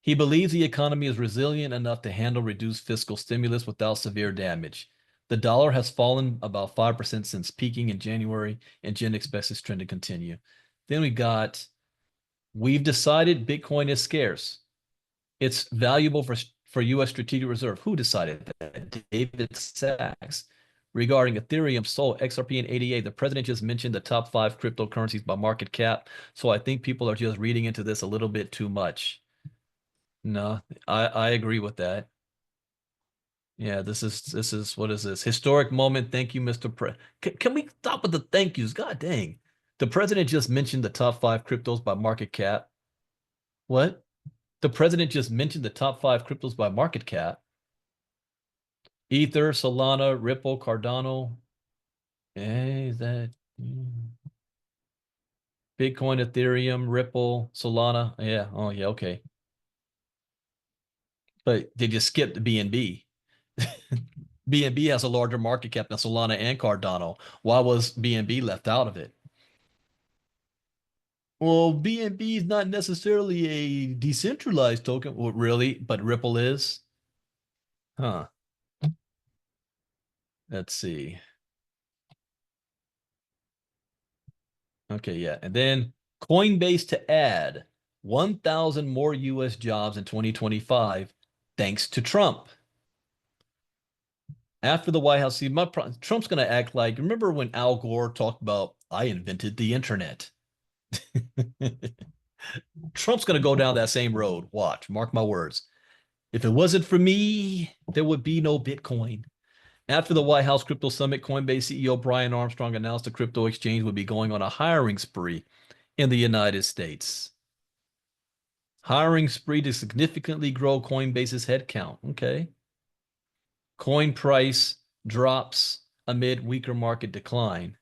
He believes the economy is resilient enough to handle reduced fiscal stimulus without severe damage. The dollar has fallen about 5% since peaking in January, and Jen expects this trend to continue. Then we've decided Bitcoin is scarce. It's valuable for U.S. strategic reserve. Who decided that? David Sachs. Regarding Ethereum, Sol, XRP, and ADA, the president just mentioned the top 5 cryptocurrencies by market cap. So I think people are just reading into this a little bit too much. No, I agree with that. Yeah, this is what is this? Historic moment. Thank you, Mr. Can we stop with the thank yous? God dang. The president just mentioned the top 5 cryptos by market cap. What? The president just mentioned the top 5 cryptos by market cap. Ether, Solana, Ripple, Cardano. Hey, is that Bitcoin, Ethereum, Ripple, Solana? Yeah. Oh, yeah. Okay. But they just skipped BNB. BNB has a larger market cap than Solana and Cardano. Why was BNB left out of it? Well, BNB is not necessarily a decentralized token. Well, really, but Ripple is. Huh. Let's see. Okay, yeah. And then Coinbase to add 1,000 more US jobs in 2025 thanks to Trump. After the White House, see, Trump's going to act like, remember when Al Gore talked about I invented the internet. Trump's going to go down that same road. Watch, mark my words. If it wasn't for me, there would be no Bitcoin. After the White House Crypto Summit, Coinbase CEO Brian Armstrong announced the crypto exchange would be going on a hiring spree in the United States. Hiring spree to significantly grow Coinbase's headcount. Okay. Coin price drops amid weaker market decline.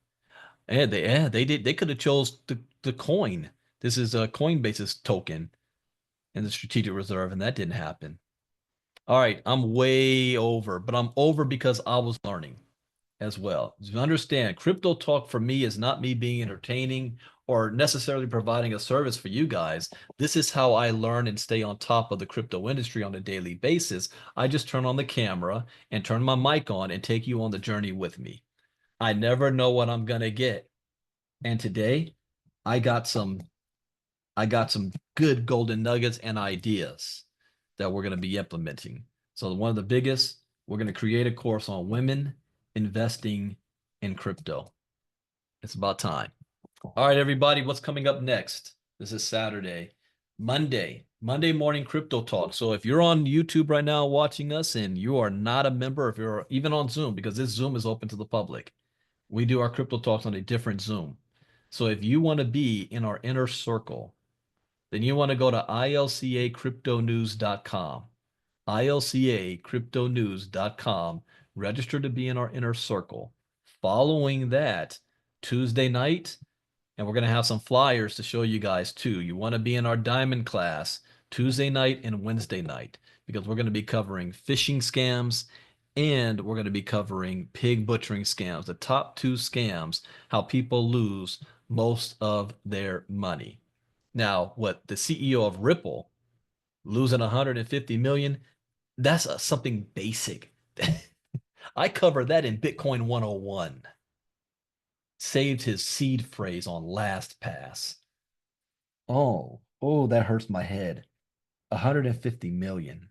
And they could have chose the coin. This is a Coinbase's token in the strategic reserve, and that didn't happen. All right, I'm way over, but I'm over because I was learning as well. You understand, crypto talk for me is not me being entertaining or necessarily providing a service for you guys. This is how I learn and stay on top of the crypto industry on a daily basis. I just turn on the camera and turn my mic on and take you on the journey with me. I never know what I'm gonna get. And today, I got some good golden nuggets and ideas that we're going to be implementing. So one of the biggest, we're going to create a course on women investing in crypto. It's about time. All right, everybody, what's coming up next? This is Saturday. Monday morning crypto talk. So if you're on YouTube right now watching us and you are not a member, if you're even on Zoom, because this Zoom is open to the public, we do our crypto talks on a different Zoom. So if you want to be in our inner circle, then you want to go to ilcacryptonews.com. ilcacryptonews.com. Register to be in our inner circle. Following that, Tuesday night, and we're going to have some flyers to show you guys too. You want to be in our diamond class Tuesday night and Wednesday night, because we're going to be covering phishing scams and we're going to be covering pig butchering scams, the top 2 scams, how people lose most of their money. Now, what the CEO of Ripple losing 150 million, that's something basic. I covered that in Bitcoin 101. Saved his seed phrase on LastPass. Oh, that hurts my head. 150 million.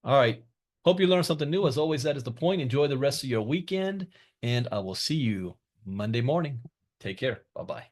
All right. Hope you learned something new. As always, that is the point. Enjoy the rest of your weekend, and I will see you Monday morning. Take care. Bye-bye.